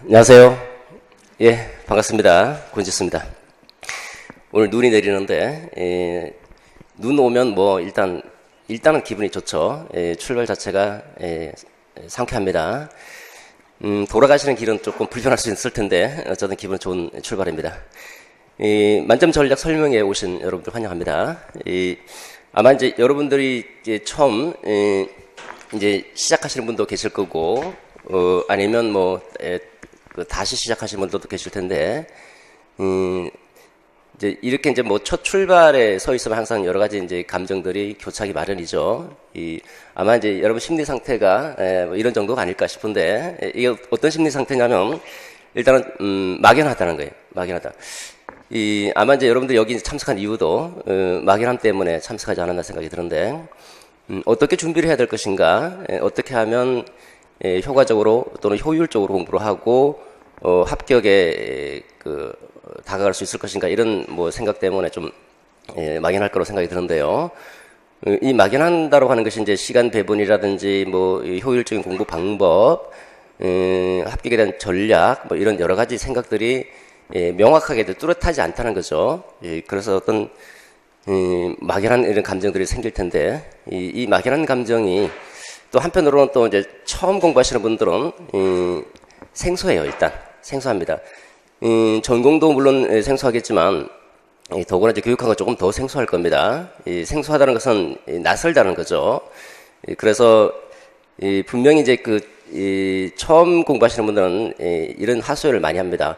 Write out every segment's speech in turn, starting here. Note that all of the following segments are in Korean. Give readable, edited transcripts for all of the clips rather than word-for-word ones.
안녕하세요. 예, 반갑습니다. 권지수입니다. 오늘 눈이 내리는데, 눈 오면 뭐, 일단은 기분이 좋죠. 출발 자체가, 상쾌합니다. 돌아가시는 길은 조금 불편할 수 있을 텐데, 어쨌든 기분 좋은 출발입니다. 만점 전략 설명회 오신 여러분들 환영합니다. 아마 이제 여러분들이 이제 처음, 이제 시작하시는 분도 계실 거고, 아니면 뭐, 다시 시작하시는 분들도 계실 텐데, 이제 이렇게 이제 뭐 첫 출발에 서 있으면 항상 여러 가지 이제 감정들이 교차하기 마련이죠. 아마 이제 여러분 심리 상태가 뭐 이런 정도가 아닐까 싶은데, 이게 어떤 심리 상태냐면, 일단은, 막연하다는 거예요. 막연하다. 아마 이제 여러분들 여기 참석한 이유도, 막연함 때문에 참석하지 않았나 생각이 드는데, 어떻게 준비를 해야 될 것인가, 어떻게 하면, 효과적으로 또는 효율적으로 공부를 하고 합격에 다가갈 수 있을 것인가 이런 뭐 생각 때문에 좀 막연할 거라고 생각이 드는데요. 이 막연한다고 하는 것이 이제 시간 배분이라든지 뭐 효율적인 공부 방법, 합격에 대한 전략 뭐 이런 여러 가지 생각들이 명확하게 뚜렷하지 않다는 거죠. 그래서 어떤 막연한 이런 감정들이 생길 텐데 이 막연한 감정이 또 한편으로는 또 이제 처음 공부하시는 분들은 생소해요. 일단 생소합니다. 전공도 물론 생소하겠지만 더구나 이제 교육학은 조금 더 생소할 겁니다. 생소하다는 것은 낯설다는 거죠. 그래서 분명히 이제 처음 공부하시는 분들은 이런 하소연을 많이 합니다.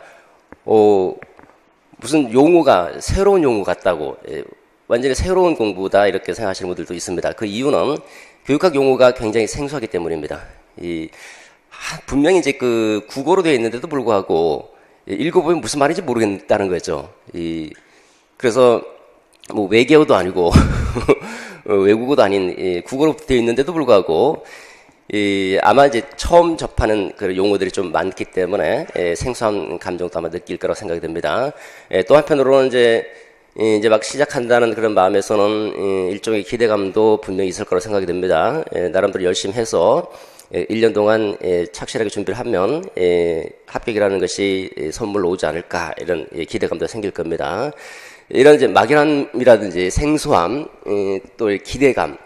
무슨 용어가 새로운 용어 같다고 완전히 새로운 공부다 이렇게 생각하시는 분들도 있습니다. 그 이유는 교육학 용어가 굉장히 생소하기 때문입니다. 분명히 이제 국어로 되어 있는데도 불구하고 읽어보면 무슨 말인지 모르겠다는 거죠. 그래서 뭐 외계어도 아니고 외국어도 아닌 국어로 되어 있는데도 불구하고 아마 이제 처음 접하는 그 용어들이 좀 많기 때문에 생소한 감정도 아마 느낄 거라고 생각이 듭니다. 또 한편으로는 이제 막 시작한다는 그런 마음에서는 일종의 기대감도 분명히 있을 거라고 생각이 듭니다. 나름대로 열심히 해서 1년 동안 착실하게 준비를 하면 합격이라는 것이 선물로 오지 않을까 이런 기대감도 생길 겁니다. 이런 이제 막연함이라든지 생소함, 또 기대감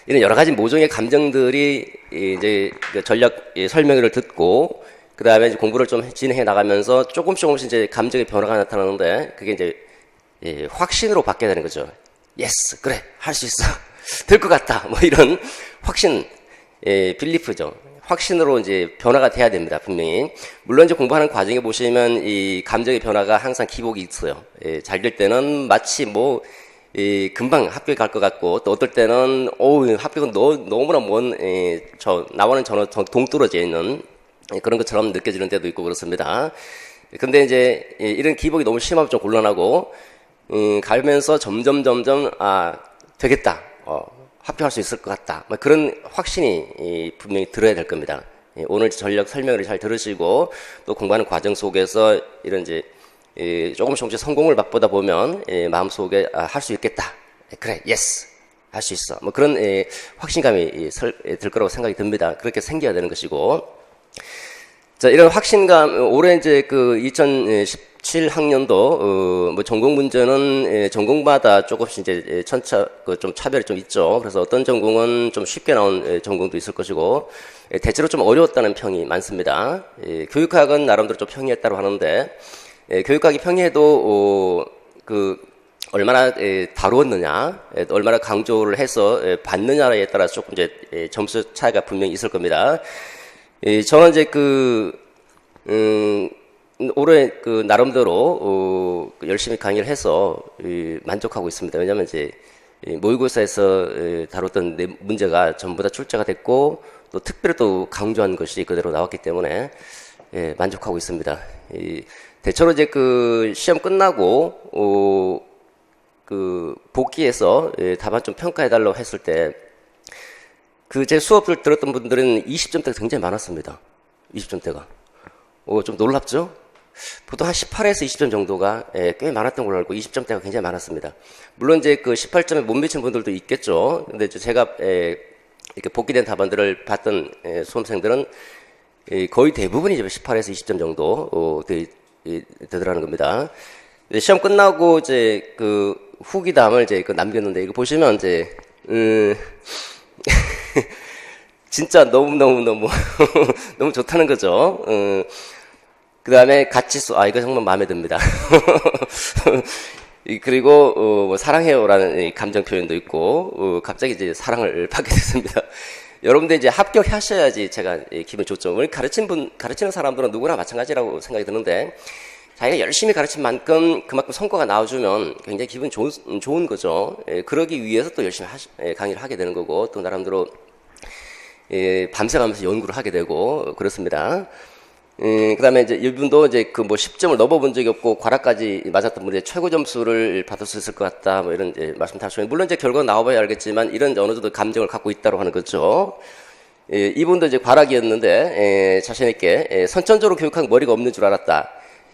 이런 여러 가지 모종의 감정들이 이제 전략 설명회를 듣고 그 다음에 이제 공부를 좀 진행해 나가면서 조금씩 이제 감정의 변화가 나타나는데 그게 이제 확신으로 바뀌어야 되는 거죠. 예스, 그래, 할 수 있어. 될 것 같다. 뭐 이런 확신, 빌리프죠. 확신으로 이제 변화가 돼야 됩니다. 분명히. 물론 이제 공부하는 과정에 보시면 이 감정의 변화가 항상 기복이 있어요. 잘 될 때는 마치 뭐, 금방 합격이 갈 것 같고, 또 어떨 때는, 합격은 너무나 나와는 전혀 동떨어져 있는 그런 것처럼 느껴지는 때도 있고 그렇습니다. 근데 이제 이런 기복이 너무 심하면 좀 곤란하고, 가면서 점점, 되겠다. 합격할 수 있을 것 같다. 뭐 그런 확신이 분명히 들어야 될 겁니다. 오늘 전략 설명을 잘 들으시고, 또 공부하는 과정 속에서 이런 이제, 조금씩 성공을 맛보다 보면, 마음속에, 할 수 있겠다. 그래, 예스. 할 수 있어. 뭐 그런, 확신감이 들 거라고 생각이 듭니다. 그렇게 생겨야 되는 것이고. 자, 이런 확신감, 올해 이제 2017학년도, 뭐 전공 문제는 전공마다 조금씩 이제 좀 차별이 좀 있죠. 그래서 어떤 전공은 좀 쉽게 나온 전공도 있을 것이고, 대체로 좀 어려웠다는 평이 많습니다. 교육학은 나름대로 좀 평이했다고 하는데, 교육학이 평이해도, 얼마나 다루었느냐, 얼마나 강조를 해서 받느냐에 따라서 조금 이제 점수 차이가 분명히 있을 겁니다. 저는 이제 올해 나름대로 열심히 강의를 해서 만족하고 있습니다. 왜냐하면 이제 모의고사에서 다뤘던 문제가 전부 다 출제가 됐고 또 특별히 또 강조한 것이 그대로 나왔기 때문에 만족하고 있습니다. 대체로 이제 시험 끝나고 복귀해서 답안 좀 평가해달라고 했을 때 제 수업을 들었던 분들은 20점대가 굉장히 많았습니다. 20점대가. 좀 놀랍죠? 보통 한 18에서 20점 정도가 꽤 많았던 걸로 알고 20점대가 굉장히 많았습니다. 물론 이제 18점에 못 미친 분들도 있겠죠. 근데 제가 이렇게 복귀된 답안들을 봤던 수험생들은 거의 대부분이 이제 18에서 20점 정도 되더라는 겁니다. 시험 끝나고 이제 그 후기담을 이제 그 남겼는데 이거 보시면 이제 진짜 너무 너무 좋다는 거죠. 그 다음에 가치수, 이거 정말 마음에 듭니다. 그리고 뭐 사랑해요라는 감정 표현도 있고 갑자기 이제 사랑을 받게 됐습니다. 여러분들 이제 합격하셔야지 제가 기분 좋죠. 우리 가르치는 사람들은 누구나 마찬가지라고 생각이 드는데 자기가 열심히 가르친 만큼 그만큼 성과가 나와주면 굉장히 기분 좋은 거죠. 그러기 위해서 또 열심히 강의를 하게 되는 거고 또 나름대로 밤새가면서 연구를 하게 되고 그렇습니다. 그 다음에 이제 이분도 이제 그 뭐 10점을 넘어본 적이 없고 과락까지 맞았던 분이 최고 점수를 받을 수 있을 것 같다 뭐 이런 이제 말씀 하시고 물론 이제 결과가 나와봐야 알겠지만 이런 어느 정도 감정을 갖고 있다고 하는 거죠. 이분도 이제 과락이었는데 자신있게 선천적으로 교육한 머리가 없는 줄 알았다.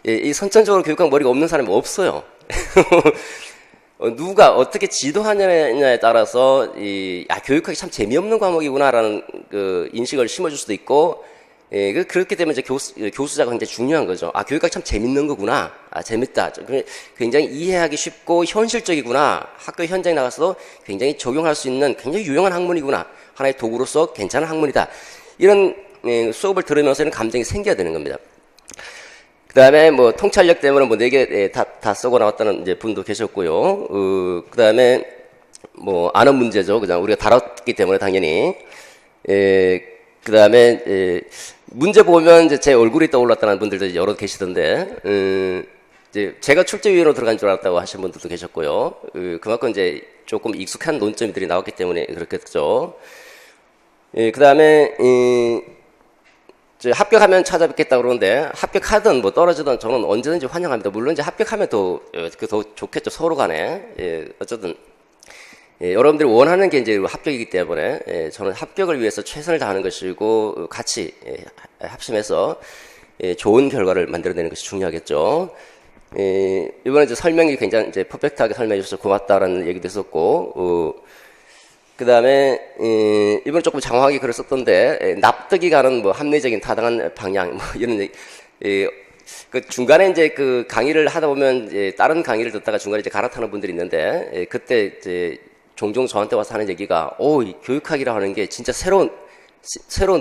이 선천적으로 교육한 머리가 없는 사람이 없어요. 누가 어떻게 지도하느냐에 따라서 교육하기 참 재미없는 과목이구나라는 그 인식을 심어줄 수도 있고 그렇기 때문에 이제 교수자가 굉장히 중요한 거죠. 교육하기 참 재밌는 거구나. 재밌다. 굉장히 이해하기 쉽고 현실적이구나. 학교 현장에 나가서 굉장히 적용할 수 있는 굉장히 유용한 학문이구나. 하나의 도구로서 괜찮은 학문이다. 이런 수업을 들으면서 이런 감정이 생겨야 되는 겁니다. 그 다음에 뭐 통찰력 때문에 뭐 4개 다 쓰고 나왔다는 이제 분도 계셨고요. 그 다음에 뭐 아는 문제죠. 그냥 우리가 다뤘기 때문에 당연히. 그 다음에 문제 보면 이제 제 얼굴이 떠올랐다는 분들도 여러 계시던데, 이제 제가 출제위원으로 들어간 줄 알았다고 하신 분들도 계셨고요. 그만큼 이제 조금 익숙한 논점들이 나왔기 때문에 그렇겠죠. 그 다음에 합격하면 찾아뵙겠다 그러는데 합격하든 뭐 떨어지든 저는 언제든지 환영합니다. 물론 이제 합격하면 더 좋겠죠. 서로 간에. 어쨌든 여러분들이 원하는 게 이제 합격이기 때문에 저는 합격을 위해서 최선을 다하는 것이고 같이 합심해서 좋은 결과를 만들어내는 것이 중요하겠죠. 이번에 이제 설명이 굉장히 이제 퍼펙트하게 설명해 주셔서 고맙다라는 얘기도 했었고, 그 다음에 이번에 조금 장황하게 글을 썼던데 납득이 가는 뭐 합리적인 타당한 방향 뭐 이런 그 중간에 이제 그 강의를 하다 보면 이제 다른 강의를 듣다가 중간에 이제 갈아타는 분들이 있는데 그때 이제 종종 저한테 와서 하는 얘기가 이 교육학이라 하는 게 진짜 새로운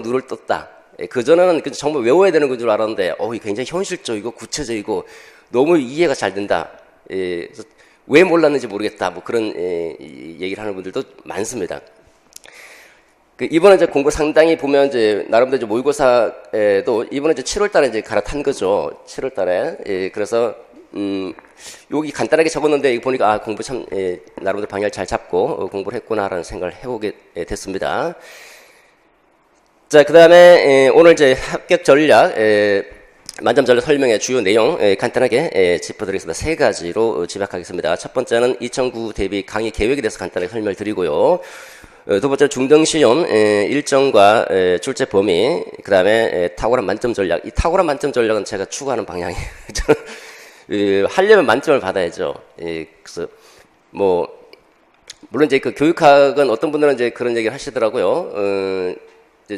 눈을 떴다. 그전에는 정말 외워야 되는 건 줄 알았는데 굉장히 현실적이고 구체적이고 너무 이해가 잘 된다. 그래서 왜 몰랐는지 모르겠다. 뭐 그런 얘기를 하는 분들도 많습니다. 이번에 이제 공부 상당히 보면 이제 나름대로 이제 모의고사에도 이번에 이제 7월달에 이제 갈아탄 거죠. 7월달에. 그래서 여기 간단하게 적었는데 이거 보니까 공부 참 나름대로 방향을 잘 잡고 공부를 했구나라는 생각을 해보게 됐습니다. 자, 그 다음에 오늘 이제 합격 전략 만점 전략 설명의 주요 내용 간단하게 짚어드리겠습니다. 3가지로 집약하겠습니다. 첫 번째는 2009 대비 강의 계획에 대해서 간단하게 설명을 드리고요. 두 번째는 중등시험 일정과 출제 범위, 그 다음에 탁월한 만점 전략. 이 탁월한 만점 전략은 제가 추구하는 방향이에요. 하려면 만점을 받아야죠. 그래서 뭐 물론 이제 그 교육학은 어떤 분들은 이제 그런 얘기를 하시더라고요.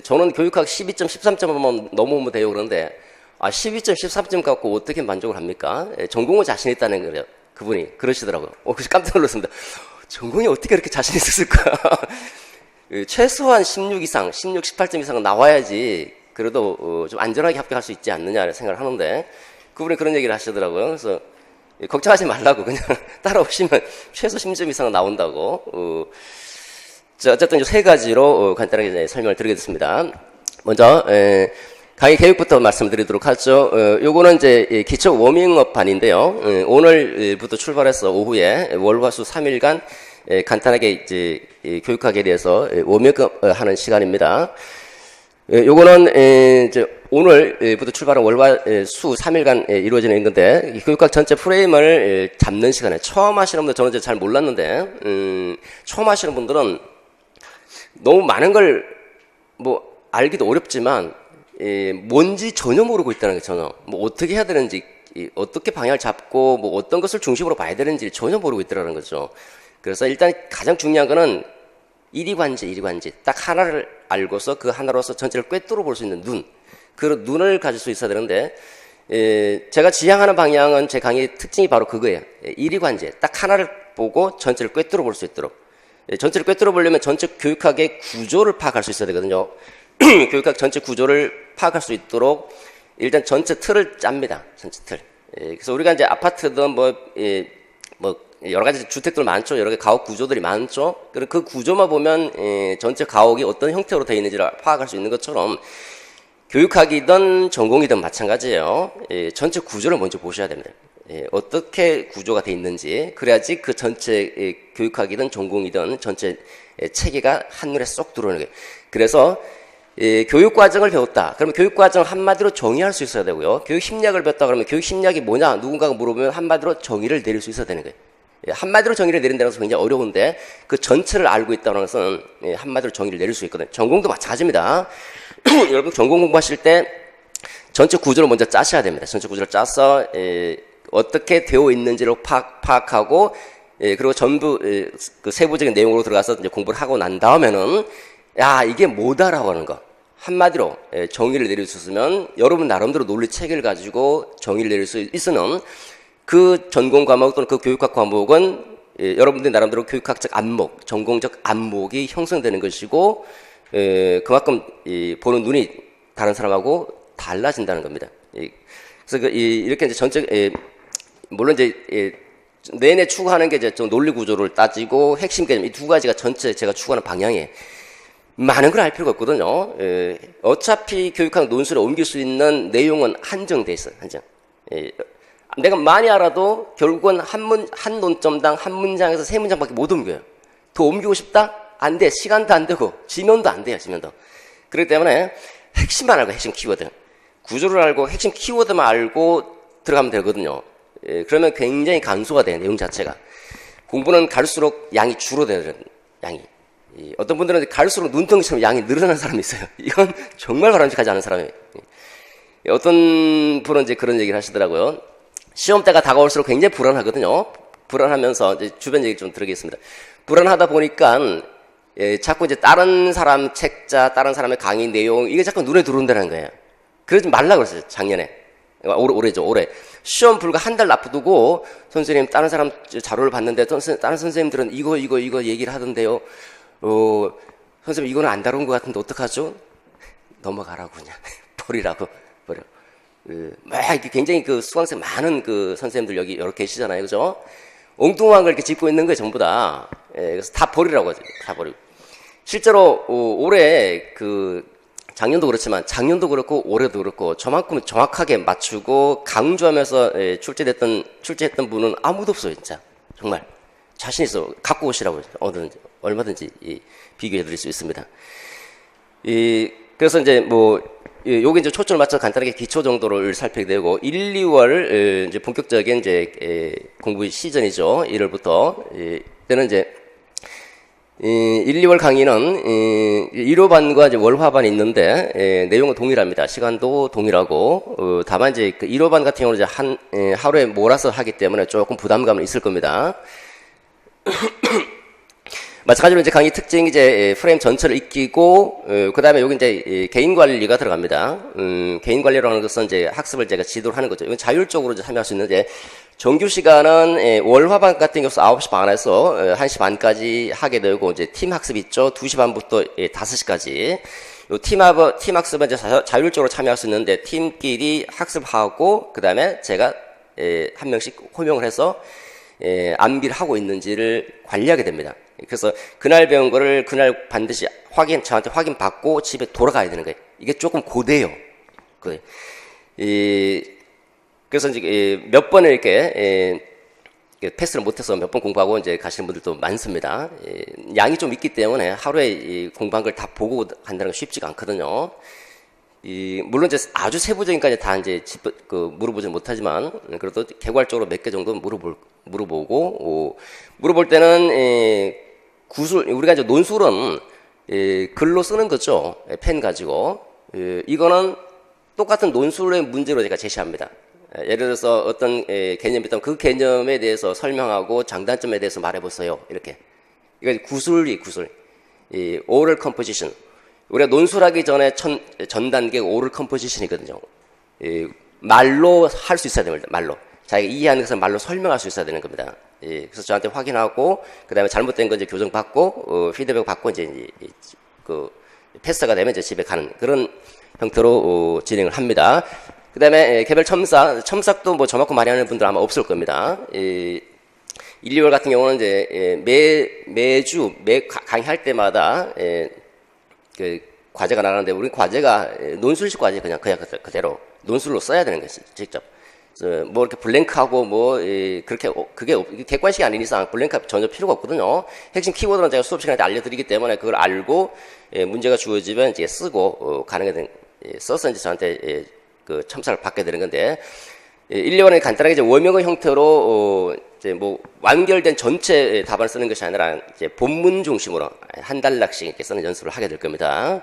저는 교육학 12점, 13점만 넘어오면 돼요. 그런데 12점, 13점 갖고 어떻게 만족을 합니까? 전공은 자신 있다는 거예요. 그분이 그러시더라고요. 그래서 깜짝 놀랐습니다. 전공이 어떻게 그렇게 자신 있었을까? 최소한 16 이상, 16, 18점 이상은 나와야지 그래도 좀 안전하게 합격할 수 있지 않느냐 생각을 하는데 그분이 그런 얘기를 하시더라고요. 그래서 걱정하지 말라고 그냥 따라오시면 최소 10점 이상은 나온다고. 자, 어쨌든 3가지로 간단하게 설명을 드리겠습니다. 먼저 강의 계획부터 말씀드리도록 하죠. 요거는 이제 기초 워밍업 반인데요. 오늘부터 출발해서 오후에 월화수 3일간 간단하게 이제 교육학에 대해서 워밍업 하는 시간입니다. 요거는 이제 오늘부터 출발한 월화수 3일간 이루어지는 건데 교육학 전체 프레임을 잡는 시간에 처음 하시는 분들 저는 이제 잘 몰랐는데 처음 하시는 분들은 너무 많은 걸 뭐 알기도 어렵지만 뭔지 전혀 모르고 있다는 게 전혀 뭐 어떻게 해야 되는지 어떻게 방향을 잡고 뭐 어떤 것을 중심으로 봐야 되는지 전혀 모르고 있더라는 거죠. 그래서 일단 가장 중요한 거는 이리관지 딱 하나를 알고서 그 하나로서 전체를 꿰뚫어 볼 수 있는 눈, 그런 눈을 가질 수 있어야 되는데, 제가 지향하는 방향은 제 강의의 특징이 바로 그거예요. 이리관제. 딱 하나를 보고 전체를 꿰뚫어 볼 수 있도록. 전체를 꿰뚫어 보려면 전체 교육학의 구조를 파악할 수 있어야 되거든요. 교육학 전체 구조를 파악할 수 있도록 일단 전체 틀을 짭니다. 전체 틀. 그래서 우리가 이제 아파트든 여러 가지 주택들 많죠. 여러 개 가옥 구조들이 많죠. 그리고 그 구조만 보면 전체 가옥이 어떤 형태로 되어 있는지를 파악할 수 있는 것처럼 교육학이든 전공이든 마찬가지예요. 전체 구조를 먼저 보셔야 됩니다. 어떻게 구조가 되어 있는지 그래야지 그 전체 교육학이든 전공이든 전체 체계가 한눈에 쏙 들어오는 거예요. 그래서 교육과정을 배웠다. 그러면 교육과정을 한마디로 정의할 수 있어야 되고요. 교육심리학을 배웠다 그러면 교육심리학이 뭐냐 누군가가 물어보면 한마디로 정의를 내릴 수 있어야 되는 거예요. 한마디로 정의를 내린다는 것은 굉장히 어려운데 그 전체를 알고 있다는 것은 한마디로 정의를 내릴 수 있거든요. 전공도 마찬가지입니다. 여러분 전공 공부하실 때 전체 구조를 먼저 짜셔야 됩니다. 전체 구조를 짜서 어떻게 되어 있는지를 파악하고 그리고 전부 그 세부적인 내용으로 들어가서 이제 공부를 하고 난 다음에는 야 이게 뭐다라고 하는 거 한마디로 정의를 내릴 수 있으면 여러분 나름대로 논리 체계를 가지고 정의를 내릴 수 있으면 그 전공 과목 또는 그 교육학 과목은 여러분들 나름대로 교육학적 안목, 전공적 안목이 형성되는 것이고 그만큼 보는 눈이 다른 사람하고 달라진다는 겁니다. 그래서 이렇게 이제 전체 물론 이제 내내 추구하는 게 이제 좀 논리 구조를 따지고 핵심 개념 이 두 가지가 전체 제가 추구하는 방향에 많은 걸 알 필요가 없거든요. 어차피 교육학 논술에 옮길 수 있는 내용은 한정돼 있어요. 한정. 내가 많이 알아도 결국은 한 논점당 한 문장에서 세 문장밖에 못 옮겨요. 더 옮기고 싶다? 안 돼. 시간도 안 되고 지면도 안 돼요. 지면도. 그렇기 때문에 핵심만 알고 핵심 키워드. 구조를 알고 핵심 키워드만 알고 들어가면 되거든요. 그러면 굉장히 간소화 돼요. 내용 자체가. 공부는 갈수록 양이 줄어들어요. 양이. 어떤 분들은 갈수록 눈덩이처럼 양이 늘어나는 사람이 있어요. 이건 정말 바람직하지 않은 사람이에요. 어떤 분은 이제 그런 얘기를 하시더라고요. 시험 때가 다가올수록 굉장히 불안하거든요. 불안하면서 이제 주변 얘기 좀 드리겠습니다. 불안하다 보니까 자꾸 이제 다른 사람 책자, 다른 사람의 강의 내용 이게 자꾸 눈에 들어온다는 거예요. 그러지 말라 그랬어요. 작년에. 올해죠. 올해. 시험 불과 한 달 앞두고 선생님 다른 사람 자료를 봤는데 다른 선생님들은 이거 얘기를 하던데요. 선생님 이거는 안 다룬 것 같은데 어떡하죠? 넘어가라고 그냥 버리라고 버려. 이렇게 굉장히 그 수강생 많은 그 선생님들 여기 여러 계시잖아요, 그죠? 엉뚱한 걸 이렇게 짚고 있는 거예요, 전부 다. 그래서 다 버리라고 하죠, 다 버리고. 실제로 올해 작년도 그렇지만 작년도 그렇고 올해도 그렇고 저만큼 정확하게 맞추고 강조하면서 출제했던 분은 아무도 없어요, 진짜. 정말 자신 있어 갖고 오시라고 얼마든지 비교해 드릴 수 있습니다. 그래서 이제 요게 이제 초점을 맞춰서 간단하게 기초 정도를 살피게 되고 1, 2월 이제 본격적인 이제 공부 시즌이죠. 1월부터 때는 이제 1, 2월 강의는 1호반과 이제 월화반이 있는데 내용은 동일합니다. 시간도 동일하고 다만 이제 그 1호반 같은 경우는 이제 하루에 몰아서 하기 때문에 조금 부담감은 있을 겁니다. 마찬가지로 이제 강의 특징이 이제 프레임 전체를 익히고 그 다음에 여기 이제 개인 관리가 들어갑니다. 개인 관리라고 하는 것은 이제 학습을 제가 지도를 하는 거죠. 이건 자율적으로 이제 참여할 수 있는데 정규 시간은 월화반 같은 경우 9시 반에서 1시 반까지 하게 되고 이제 팀 학습 있죠. 2시 반부터 5시까지. 요 팀 학습은 이제 자율적으로 참여할 수 있는데 팀끼리 학습하고 그 다음에 제가 한 명씩 호명을 해서 암기를 하고 있는지를 관리하게 됩니다. 그래서 그날 배운 거를 그날 반드시 저한테 확인받고 집에 돌아가야 되는 거예요. 이게 조금 고돼요. 그래서 이제 몇 번을 이렇게 패스를 못해서 몇 번 공부하고 이제 가시는 분들도 많습니다. 양이 좀 있기 때문에 하루에 공부한 걸 다 보고 간다는 건 쉽지가 않거든요. 물론 이제 아주 세부적인까지 다 이제 물어보지 못하지만 그래도 개괄적으로 몇 개 정도 물어보고 물어볼 때는 구술 우리가 이제 논술은 글로 쓰는 거죠. 펜 가지고 이거는 똑같은 논술의 문제로 제가 제시합니다. 예를 들어서 어떤 개념이 있다면 그 개념에 대해서 설명하고 장단점에 대해서 말해보세요. 이렇게 이거 구술. 오럴 컴포지션 우리가 논술하기 전에 전 단계가 오럴 컴포지션이거든요. 말로 할 수 있어야 됩니다. 말로. 자기가 이해하는 것을 말로 설명할 수 있어야 되는 겁니다. 그래서 저한테 확인하고, 그 다음에 잘못된 건 이제 교정받고, 피드백 받고, 이제, 패스가 되면 이제 집에 가는 그런 형태로 진행을 합니다. 그 다음에 개별 첨삭도 뭐 저만큼 많이 하는 분들 아마 없을 겁니다. 1, 2월 같은 경우는 이제 매주 강의할 때마다 그 과제가 나가는데, 우리 과제가 논술식 과제 그냥 그대로 논술로 써야 되는 것이 직접. 뭐 이렇게 블랭크하고 뭐 그렇게 그게 객관식이 아닌 이상 블랭크 전혀 필요가 없거든요. 핵심 키워드는 제가 수업 시간에 알려드리기 때문에 그걸 알고 문제가 주어지면 이제 쓰고 가능하게 된 써서 이제 저한테 그 첨삭을 받게 되는 건데, 1, 2월에 간단하게 이제 워밍업 형태로 이제 뭐 완결된 전체 답안을 쓰는 것이 아니라 이제 본문 중심으로 한 단락씩 이렇게 쓰는 연습을 하게 될 겁니다.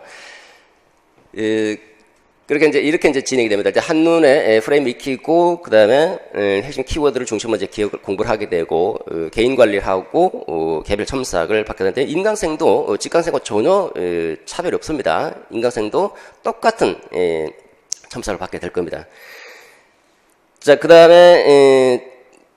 이렇게 이제 진행이 됩니다. 이제 한눈에 프레임 익히고, 그 다음에 핵심 키워드를 중심으로 이제 공부를 하게 되고, 개인 관리를 하고, 개별 첨삭을 받게 되는데, 인강생도 직강생과 전혀 차별이 없습니다. 인강생도 똑같은 첨삭을 받게 될 겁니다. 자, 그 다음에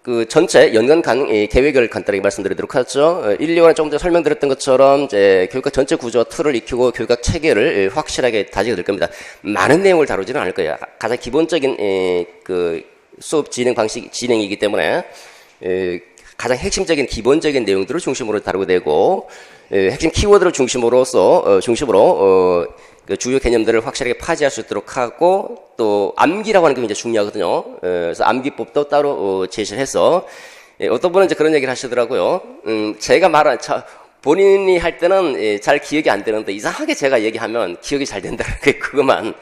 그 전체 연간 계획을 간단하게 말씀드리도록 하죠. 1, 2월에 조금 전에 설명드렸던 것처럼 이제 교육학 전체 구조 틀을 익히고 교육학 체계를 확실하게 다지게 될 겁니다. 많은 내용을 다루지는 않을 거예요. 가장 기본적인 그 수업 진행이기 때문에 가장 핵심적인 기본적인 내용들을 중심으로 다루게 되고, 핵심 키워드를 중심으로 그 주요 개념들을 확실하게 파지할 수 있도록 하고, 또 암기라고 하는 게 굉장히 중요하거든요. 그래서 암기법도 따로 제시를 해서, 어떤 분은 이제 그런 얘기를 하시더라고요. 제가 본인이 할 때는 잘 기억이 안 되는데 이상하게 제가 얘기하면 기억이 잘 된다는 게 그것만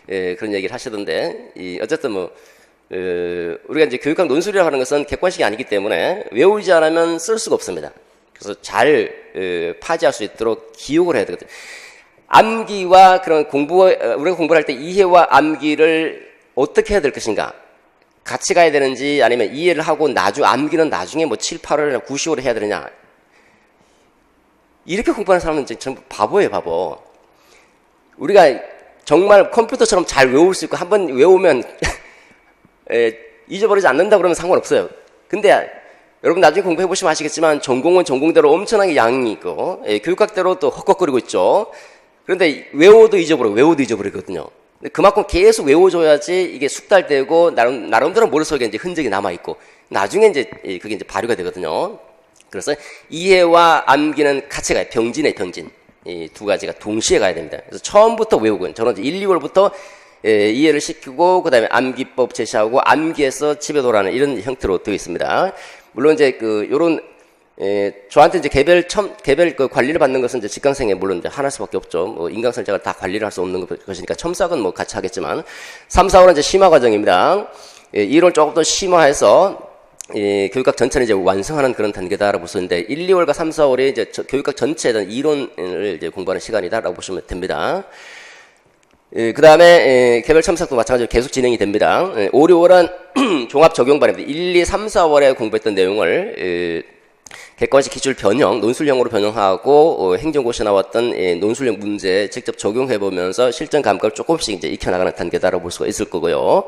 그런 얘기를 하시던데, 어쨌든 뭐 우리가 이제 교육학 논술이라고 하는 것은 객관식이 아니기 때문에 외우지 않으면 쓸 수가 없습니다. 그래서 잘 파지할 수 있도록 기억을 해야 되거든요. 암기와 그런 우리가 공부를 할 때 이해와 암기를 어떻게 해야 될 것인가? 같이 가야 되는지, 아니면 이해를 하고 암기는 나중에 뭐 7, 8월이나 9, 10월에 해야 되느냐? 이렇게 공부하는 사람은 전부 바보예요, 바보. 우리가 정말 컴퓨터처럼 잘 외울 수 있고, 한번 외우면 잊어버리지 않는다 그러면 상관없어요. 근데 여러분 나중에 공부해보시면 아시겠지만, 전공은 전공대로 엄청나게 양이 있고, 교육학대로 또 헛걱거리고 있죠. 그런데 외워도 잊어버리거든요. 그만큼 계속 외워줘야지 이게 숙달되고, 나름대로 머릿속에 이제 흔적이 남아있고, 나중에 이제 그게 이제 발휘가 되거든요. 그래서 이해와 암기는 같이 가요. 병진. 이 두 가지가 동시에 가야 됩니다. 그래서 처음부터 외우고, 저는 이제 1, 2월부터 이해를 시키고, 그 다음에 암기법 제시하고, 암기해서 집에 돌아가는 이런 형태로 되어 있습니다. 물론 이제 저한테 이제 개별 그 관리를 받는 것은 이제 직강생에 물론 이제 하나일 수밖에 없죠. 뭐 인강생 제가 다 관리를 할 수 없는 것이니까 첨삭은 뭐 같이 하겠지만, 3, 4월은 이제 심화 과정입니다. 1월 조금 더 심화해서 교육학 전체를 이제 완성하는 그런 단계다라고 볼 수 있는데, 1, 2월과 3, 4월이 이제 교육학 전체에 대한 이론을 이제 공부하는 시간이다라고 보시면 됩니다. 그 다음에 개별 첨삭도 마찬가지로 계속 진행이 됩니다. 5, 6월은 종합 적용반입니다. 1, 2, 3, 4월에 공부했던 내용을 객관식 기출 변형, 논술형으로 변형하고 행정고시에 나왔던 논술형 문제 직접 적용해보면서 실전 감각을 조금씩 이제 익혀나가는 단계다라고 볼 수가 있을 거고요.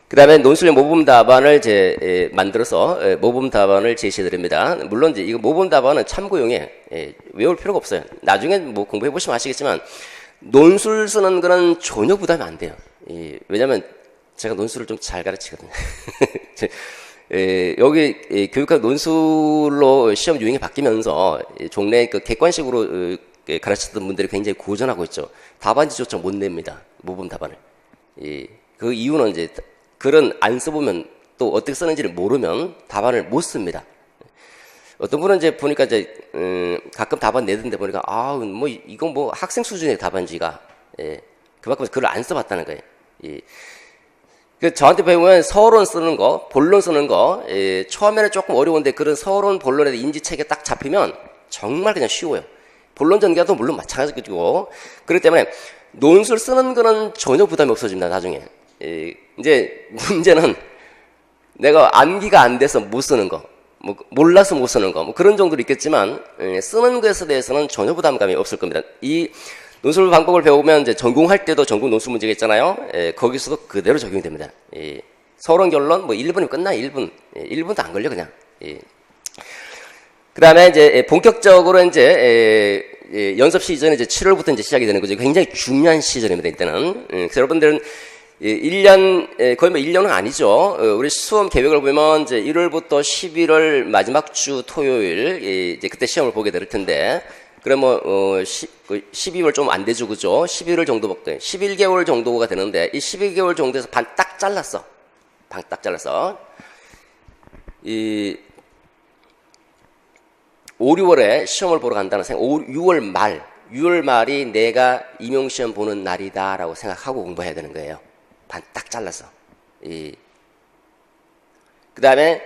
그 다음에 논술형 모범 답안을 만들어서 모범 답안을 제시해드립니다. 물론 이제 이거 모범 답안은 참고용에 외울 필요가 없어요. 나중에 뭐 공부해보시면 아시겠지만, 논술 쓰는 거는 전혀 부담이 안 돼요. 왜냐면 제가 논술을 좀 잘 가르치거든요. 여기 교육학 논술로 시험 유형이 바뀌면서 종래 그 객관식으로 가르쳤던 분들이 굉장히 고전하고 있죠. 답안지조차 못 냅니다. 모범 답안을. 그 이유는 이제 글은 안 써보면, 또 어떻게 쓰는지를 모르면 답안을 못 씁니다. 어떤 분은 이제 보니까 가끔 답안 내던데 보니까, 뭐 이건 뭐 학생 수준의 답안지가, 그만큼 글을 안 써봤다는 거예요. 저한테 배우면 서론 쓰는 거, 본론 쓰는 거, 처음에는 조금 어려운데 그런 서론, 본론에 인지체계 딱 잡히면 정말 그냥 쉬워요. 본론 전개도 물론 마찬가지고, 그렇기 때문에 논술 쓰는 거는 전혀 부담이 없어집니다, 나중에. 이제 문제는 내가 암기가 안 돼서 못 쓰는 거, 뭐 몰라서 못 쓰는 거, 뭐 그런 정도로 있겠지만, 쓰는 것에 대해서는 전혀 부담감이 없을 겁니다. 이 논술 방법을 배우면 이제 전공할 때도 전공 논술 문제가 있잖아요. 거기서도 그대로 적용이 됩니다. 서론 결론 뭐 1분이면 끝나. 1분. 1분도 안 걸려 그냥. 그다음에 이제 본격적으로 이제 연습 시즌이 이제 7월부터 이제 시작이 되는 거죠. 굉장히 중요한 시즌입니다. 이때는. 그래서 여러분들은 1년 거의 뭐 1년은 아니죠. 우리 수험 계획을 보면 이제 1월부터 11월 마지막 주 토요일 이제 그때 시험을 보게 될 텐데, 그럼 뭐 12월 좀 안 되죠, 그죠? 11월 정도밖에 11개월 정도가 되는데, 이 11개월 정도에서 반 딱 잘랐어. 반 딱 잘랐어. 이 5, 6월에 시험을 보러 간다는 생각, 6월 말이 내가 임용시험 보는 날이다라고 생각하고 공부해야 되는 거예요. 반 딱 잘라서. 그 다음에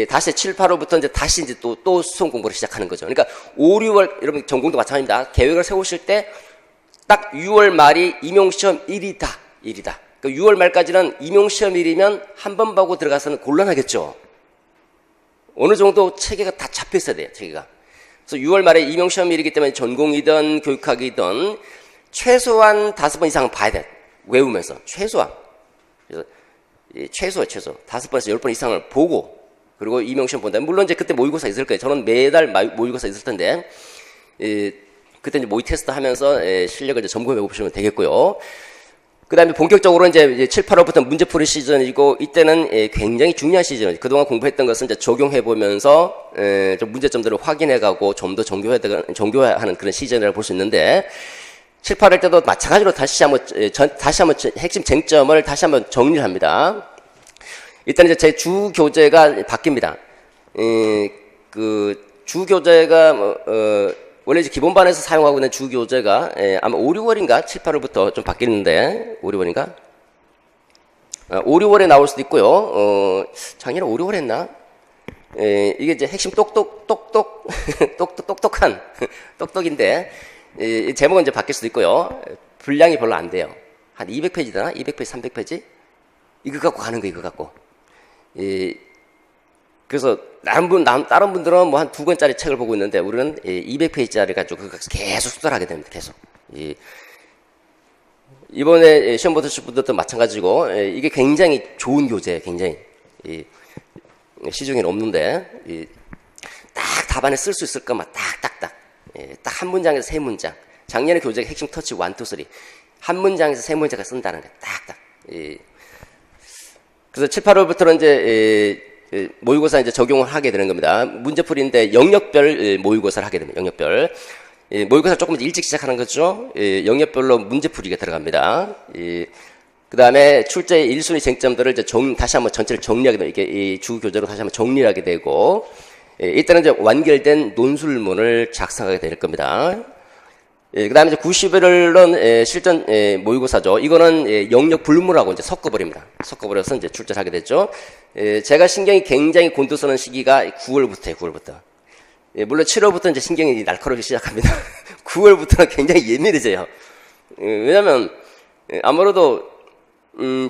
다시 7, 8월부터 이제 다시 이제 또 수험 공부를 시작하는 거죠. 그러니까 5, 6월, 여러분 전공도 마찬가지입니다. 계획을 세우실 때 딱 6월 말이 임용시험 일이다. 그러니까 6월 말까지는 임용시험 일이면 한 번 보고 들어가서는 곤란하겠죠. 어느 정도 체계가 다 잡혀 있어야 돼요, 체계가. 그래서 6월 말에 임용시험일이기 때문에 전공이든 교육학이든 최소한 5번 이상은 봐야 돼. 외우면서. 최소한. 그래서 최소. 5번에서 10번 이상을 보고, 그리고 임용시험 본다. 물론 이제 그때 모의고사 있을 거예요. 저는 매달 모의고사 있을 텐데, 그때 이제 모의 테스트 하면서 실력을 이제 점검해 보시면 되겠고요. 그 다음에 본격적으로 이제 7, 8월부터 문제풀이 시즌이고, 이때는 굉장히 중요한 시즌이에요. 그동안 공부했던 것을 이제 적용해보면서, 좀 문제점들을 확인해가고 좀 더 정교화하는 그런 시즌이라고 볼 수 있는데, 7, 8월 때도 마찬가지로 다시 한번 핵심 쟁점을 다시 한번 정리를 합니다. 일단 이제 제 주 교재가 바뀝니다. 그 주 교재가, 원래 이제 기본반에서 사용하고 있는 주 교재가 아마 5, 6월인가 7, 8월부터 좀 바뀌는데 5, 6월인가 5, 6월에 나올 수도 있고요. 작년에 5, 6월 했나? 이게 이제 핵심 똑똑한 똑똑인데 제목은 이제 바뀔 수도 있고요. 분량이 별로 안 돼요. 한 200페이지 되나? 200페이지, 300페이지? 이거 갖고 가는 거 이거 갖고. 그래서 다른 분들은 뭐 한 2권짜리 책을 보고 있는데 우리는 200페이지짜리 가지고 그거 계속 수달하게 됩니다. 계속. 이번에 시험 보실 분들도 마찬가지고 이게 굉장히 좋은 교재예요. 굉장히 시중에는 없는데 딱 답안에 쓸 수 있을 것만 딱딱딱 딱 한 문장에서 3문장. 작년에 교재가 핵심 터치 1, 2, 3 한 문장에서 3문장을 쓴다는 거예요. 딱딱. 그래서 7, 8월부터는 이제 모의고사 이제 적용을 하게 되는 겁니다. 문제풀이인데 영역별 모의고사를 하게 됩니다. 영역별. 모의고사 조금 일찍 시작하는 거죠. 영역별로 문제풀이가 들어갑니다. 그 다음에 출제 1순위 쟁점들을 이제 다시 한번 전체를 정리하게 되고, 이게 이 주 교재로 다시 한번 정리하게 되고, 이때는 이제 완결된 논술문을 작성하게 될 겁니다. 그 다음에 이제 90일은 실전 모의고사죠. 이거는 영역 불문하고 이제 섞어버립니다. 섞어버려서 이제 출제를 하게 됐죠. 제가 신경이 굉장히 곤두서는 시기가 9월부터예요, 9월부터. 물론 7월부터 이제 신경이 날카롭기 시작합니다. 9월부터는 굉장히 예민해져요. 왜냐면, 아무래도,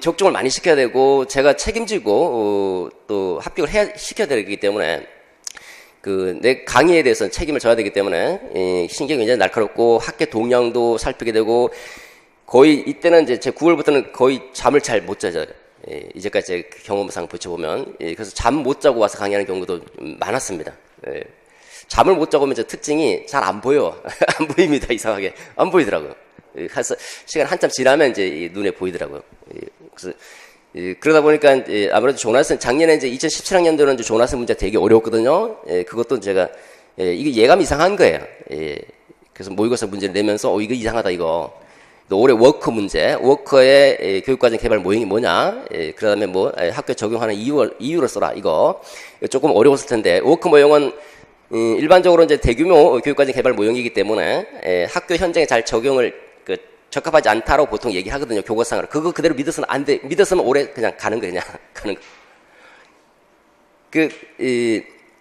적중을 많이 시켜야 되고, 제가 책임지고, 또 합격을 시켜야 되기 때문에, 내 강의에 대해서 책임을 져야 되기 때문에, 신경이 굉장히 날카롭고, 학교 동향도 살피게 되고, 거의, 이때는 이제 제 9월부터는 거의 잠을 잘 못 자죠. 이제까지 제 경험상 붙여보면. 그래서 잠 못 자고 와서 강의하는 경우도 많았습니다. 잠을 못 자고 오면 저 특징이 잘 안 보여. 안 보입니다, 이상하게. 안 보이더라고요. 그래서 시간 한참 지나면 이제 눈에 보이더라고요. 그래서 그러다 보니까 아무래도 조나스 작년에 이제 2017학년도는 이제 조나스 문제 되게 어려웠거든요. 그것도 제가 이게 예감이 이상한 거예요. 그래서 모의고사 문제를 내면서 이거 이상하다 이거. 또 올해 워커 문제, 워커의 교육과정 개발 모형이 뭐냐? 그다음에 뭐 학교 적용하는 이유를 써라 이거. 조금 어려웠을 텐데 워커 모형은 일반적으로 이제 대규모 교육과정 개발 모형이기 때문에 학교 현장에 잘 적용을 적합하지 않다라고 보통 얘기하거든요. 교과상으로. 그거 그대로 믿어서는 안 돼. 믿었으면 오래 그냥 가는 거예요. 그냥 가는 거.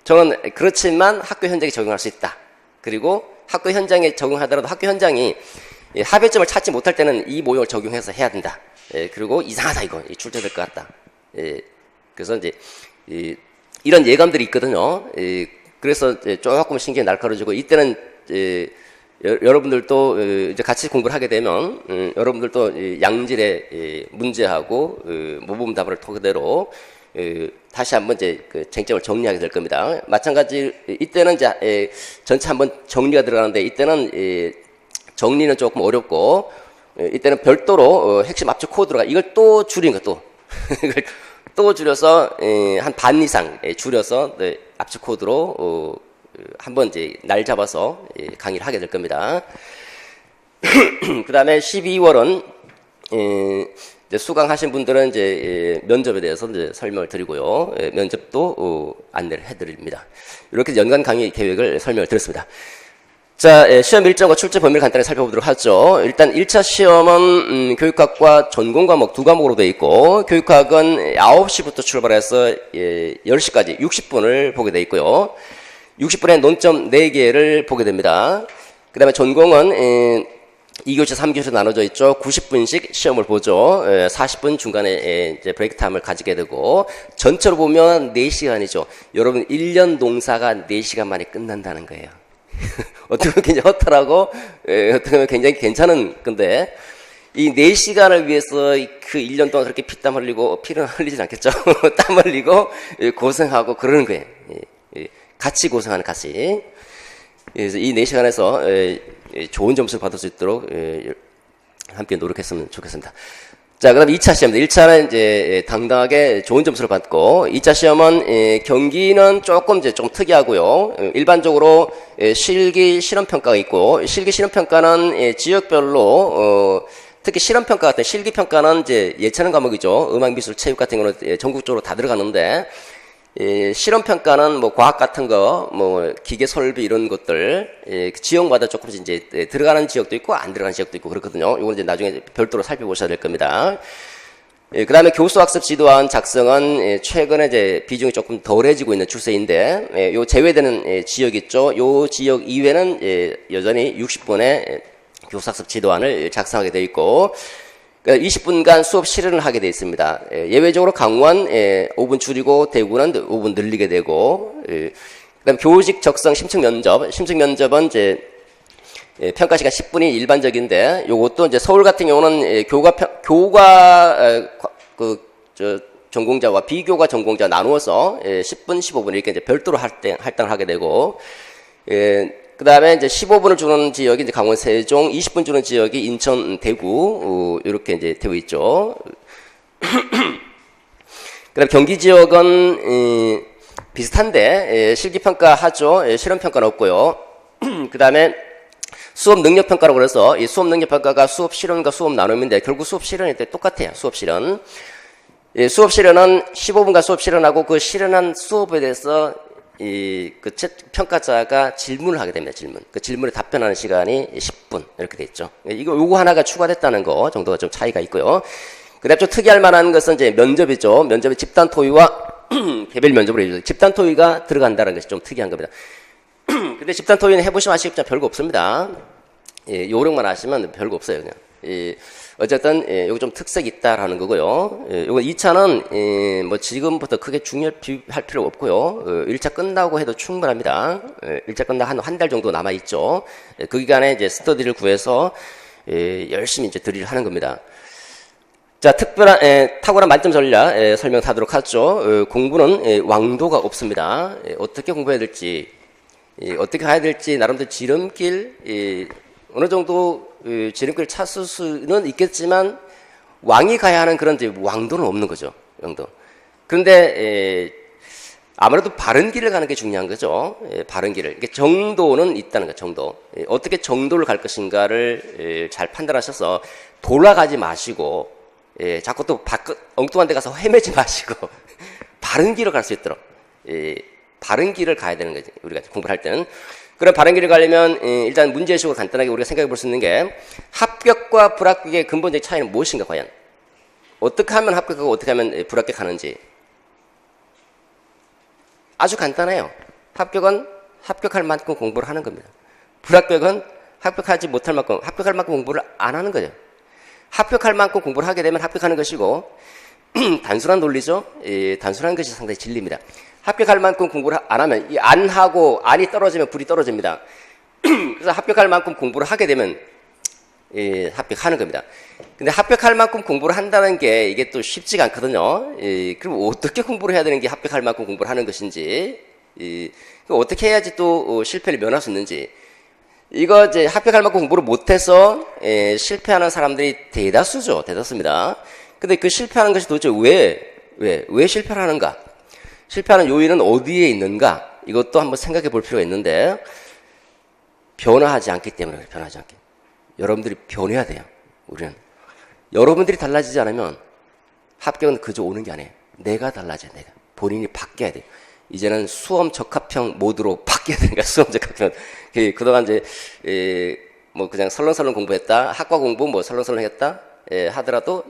저는 그렇지만 학교 현장에 적용할 수 있다. 그리고 학교 현장에 적용하더라도 학교 현장이 합의점을 찾지 못할 때는 이 모형을 적용해서 해야 된다. 그리고 이상하다 이거. 출제될 것 같다. 그래서 이제 이런 예감들이 있거든요. 그래서 조금 신경이 날카로워지고 이때는 여러분들도 이제 같이 공부를 하게 되면 여러분들도 이 양질의 문제하고 모범답안을 토대로 다시 한번 이제 그 쟁점을 정리하게 될 겁니다. 마찬가지 이때는 이제 전체 한번 정리가 들어가는데 이때는 정리는 조금 어렵고 이때는 별도로 핵심 압축 코드가 이걸 또 줄인 거 또 이걸 또 줄여서 한 반 이상 줄여서 압축 코드로 한번 이제 날 잡아서 강의를 하게 될 겁니다. 그 다음에 12월은 이제 수강하신 분들은 이제 면접에 대해서 이제 설명을 드리고요. 면접도 안내를 해드립니다. 이렇게 연간 강의 계획을 설명을 드렸습니다. 자, 시험 일정과 출제 범위를 간단히 살펴보도록 하죠. 일단 1차 시험은 교육학과 전공 과목 2과목으로 되어 있고 교육학은 9시부터 출발해서 10시까지 60분을 보게 되어 있고요. 60분에 논점 4개를 보게 됩니다. 그 다음에 전공은 2교시, 3교시 나눠져 있죠. 90분씩 시험을 보죠. 40분 중간에 이제 브레이크 타임을 가지게 되고 전체로 보면 4시간이죠. 여러분 1년 농사가 4시간 만에 끝난다는 거예요. 어떻게 보면 굉장히 허탈하고 어떻게 보면 굉장히 괜찮은 건데 이 4시간을 위해서 그 1년 동안 그렇게 피땀 흘리고 피는 흘리진 않겠죠. 땀 흘리고 고생하고 그러는 거예요. 같이 고생하는 같이. 그래서 이 4시간에서 좋은 점수를 받을 수 있도록 함께 노력했으면 좋겠습니다. 자, 그럼 2차 시험입니다. 1차는 이제 당당하게 좋은 점수를 받고 2차 시험은 경기는 조금 이제 좀 특이하고요. 일반적으로 실기 실험 평가가 있고 실기 실험 평가는 지역별로 특히 실험 평가 같은 실기 평가는 이제 예체능 과목이죠. 음악, 미술, 체육 같은 경우는 전국적으로 다 들어가는데 실험 평가는 뭐 과학 같은 거, 뭐 기계 설비 이런 것들 지역마다 조금씩 이제 들어가는 지역도 있고 안 들어가는 지역도 있고 그렇거든요. 이건 이제 나중에 별도로 살펴보셔야 될 겁니다. 그 다음에 교수 학습 지도안 작성은 최근에 이제 비중이 조금 덜해지고 있는 추세인데 요 제외되는 지역 있죠. 요 지역 이외는 여전히 60분의 교수 학습 지도안을 작성하게 되어 있고 20분간 수업 실현을 하게 되어 있습니다. 예외적으로 강원 5분 줄이고 대구는 5분 늘리게 되고 그다음 교직 적성 심층 면접은 이제 평가 시간 10분이 일반적인데 요것도 이제 서울 같은 경우는 교과 전공자와 비교과 전공자 나누어서 10분, 15분 이렇게 이제 별도로 할당을 하게 되고 그 다음에 이제 15분을 주는 지역이 이제 강원 세종, 20분 주는 지역이 인천 대구, 이렇게 이제 되어 있죠. 그 다음 경기 지역은, 비슷한데, 실기평가 하죠. 실험평가는 없고요. 그 다음에 수업 능력평가라고 그래서 이 수업 능력평가가 수업 실현과 수업 나눔인데 결국 수업 실현일 때 똑같아요. 수업 실현. 수업 실현은 15분간 수업 실현하고 그 실현한 수업에 대해서 그 평가자가 질문을 하게 됩니다. 그 질문에 답변하는 시간이 10분 이렇게 돼 있죠. 요거 하나가 추가됐다는 거 정도가 좀 차이가 있고요. 그다음 좀 특이할 만한 것은 이제 면접이죠. 면접의 집단 토의와 개별 면접으로 해주죠. 집단 토의가 들어간다는 것이 좀 특이한 겁니다. 근데 집단 토의는 해보시면 아시겠지만 별거 없습니다. 요령만 아시면 별거 없어요, 그냥. 어쨌든 여기 좀 특색이 있다라는 거고요. 요거 2차는 뭐 지금부터 크게 중요할 필요 없고요. 1차 끝나고 해도 충분합니다. 1차 끝나 한 달 정도 남아 있죠. 그 기간에 이제 스터디를 구해서 열심히 이제 드릴 하는 겁니다. 자, 특별한 탁월한 만점 전략 설명하도록 하죠. 공부는 왕도가 없습니다. 어떻게 공부해야 될지, 어떻게 가야 될지 나름대로 지름길 어느 정도 지름길 찾을 수는 있겠지만 왕이 가야 하는 그런 이제 왕도는 없는 거죠. 왕도. 그런데 아무래도 바른 길을 가는 게 중요한 거죠. 바른 길을. 이게 정도는 있다는 거죠. 정도. 어떻게 정도를 갈 것인가를 잘 판단하셔서 돌아가지 마시고 자꾸 또 엉뚱한 데 가서 헤매지 마시고 바른 길을 갈 수 있도록 바른 길을 가야 되는 거죠. 우리가 공부를 할 때는. 그럼 바른 길을 가려면 일단 문제식으로 간단하게 우리가 생각해 볼 수 있는 게 합격과 불합격의 근본적인 차이는 무엇인가 과연? 어떻게 하면 합격하고 어떻게 하면 불합격하는지 아주 간단해요. 합격은 합격할 만큼 공부를 하는 겁니다. 불합격은 합격하지 못할 만큼 합격할 만큼 공부를 안 하는 거죠. 합격할 만큼 공부를 하게 되면 합격하는 것이고 단순한 논리죠. 단순한 것이 상당히 진리입니다. 합격할 만큼 공부를 안 하면 안 하고 안이 떨어지면 불이 떨어집니다. 그래서 합격할 만큼 공부를 하게 되면 합격하는 겁니다. 근데 합격할 만큼 공부를 한다는 게 이게 또 쉽지가 않거든요. 그럼 어떻게 공부를 해야 되는 게 합격할 만큼 공부를 하는 것인지, 어떻게 해야지 또 실패를 면할 수 있는지. 이거 이제 합격할 만큼 공부를 못해서 실패하는 사람들이 대다수죠. 대다수입니다. 근데 그 실패하는 것이 도대체 왜 실패를 하는가? 실패하는 요인은 어디에 있는가? 이것도 한번 생각해 볼 필요가 있는데, 변화하지 않기 때문에 그래요. 변하지 않기. 여러분들이 변해야 돼요. 우리는. 여러분들이 달라지지 않으면 합격은 그저 오는 게 아니에요. 내가 달라져야 돼요. 본인이 바뀌어야 돼요. 이제는 수험 적합형 모드로 바뀌어야 되니까, 수험 적합형. 그동안 뭐 그냥 설렁설렁 공부했다, 학과 공부 뭐 설렁설렁 했다, 하더라도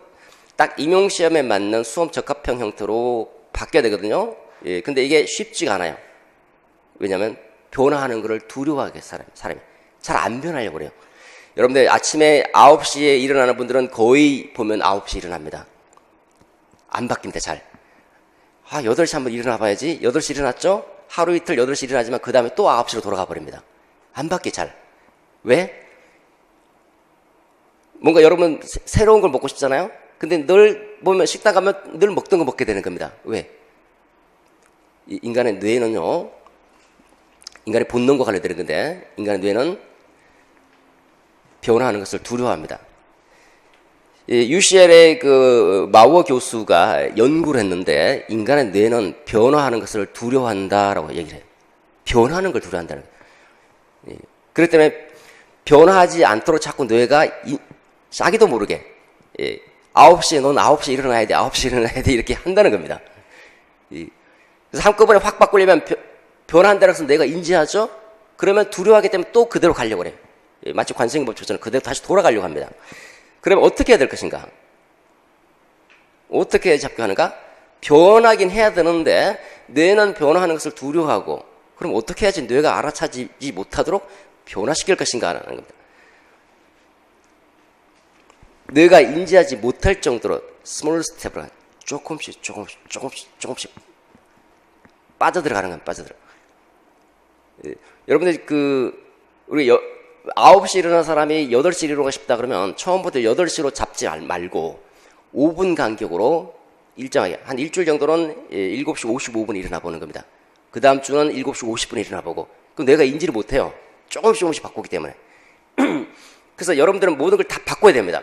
딱 임용시험에 맞는 수험 적합형 형태로 바뀌어야 되거든요. 근데 이게 쉽지가 않아요. 왜냐면 변화하는 것을 두려워하게 사람이. 잘 안 변하려고 그래요. 여러분들 아침에 9시에 일어나는 분들은 거의 보면 9시에 일어납니다. 안 바뀝니다, 잘. 8시 한번 일어나 봐야지. 8시 일어났죠? 하루 이틀 8시 일어나지만 그 다음에 또 9시로 돌아가 버립니다. 안 바뀌, 잘. 왜? 뭔가 여러분 새로운 걸 먹고 싶잖아요? 근데 늘 보면 식당 가면 늘 먹던 거 먹게 되는 겁니다. 왜? 인간의 뇌는요, 인간의 본능과 관련되는 건데, 인간의 뇌는 변화하는 것을 두려워합니다. UCL의 그 마워 교수가 연구를 했는데, 인간의 뇌는 변화하는 것을 두려워한다라고 얘기를 해요. 변화하는 걸 두려워한다는 거예요. 그렇기 때문에 변화하지 않도록 자꾸 뇌가 자기도 모르게 9시에 넌 9시에 일어나야 돼, 9시에 일어나야 돼 이렇게 한다는 겁니다. 그래서 한꺼번에 확 바꾸려면 변화한다는 것은 뇌가 인지하죠? 그러면 두려워하기 때문에 또 그대로 가려고 그래요. 마치 관성법칙처럼 그대로 다시 돌아가려고 합니다. 그러면 어떻게 해야 될 것인가? 어떻게 합격하는가? 변하긴 해야 되는데 뇌는 변화하는 것을 두려워하고, 그럼 어떻게 해야지 뇌가 알아차지지 못하도록 변화시킬 것인가 하는 겁니다. 뇌가 인지하지 못할 정도로 스몰 스텝으로 조금씩 빠져들어가는 겁니다. 여러분들 우리 9시 일어나는 사람이 8시 일어나고 싶다 그러면 처음부터 8시로 잡지 말고 5분 간격으로 일정하게 한 일주일 정도는 7시 55분 일어나 보는 겁니다. 그 다음 주는 7시 50분 일어나 보고, 그럼 내가 인지를 못해요. 조금씩 바꾸기 때문에. 그래서 여러분들은 모든 걸 다 바꿔야 됩니다.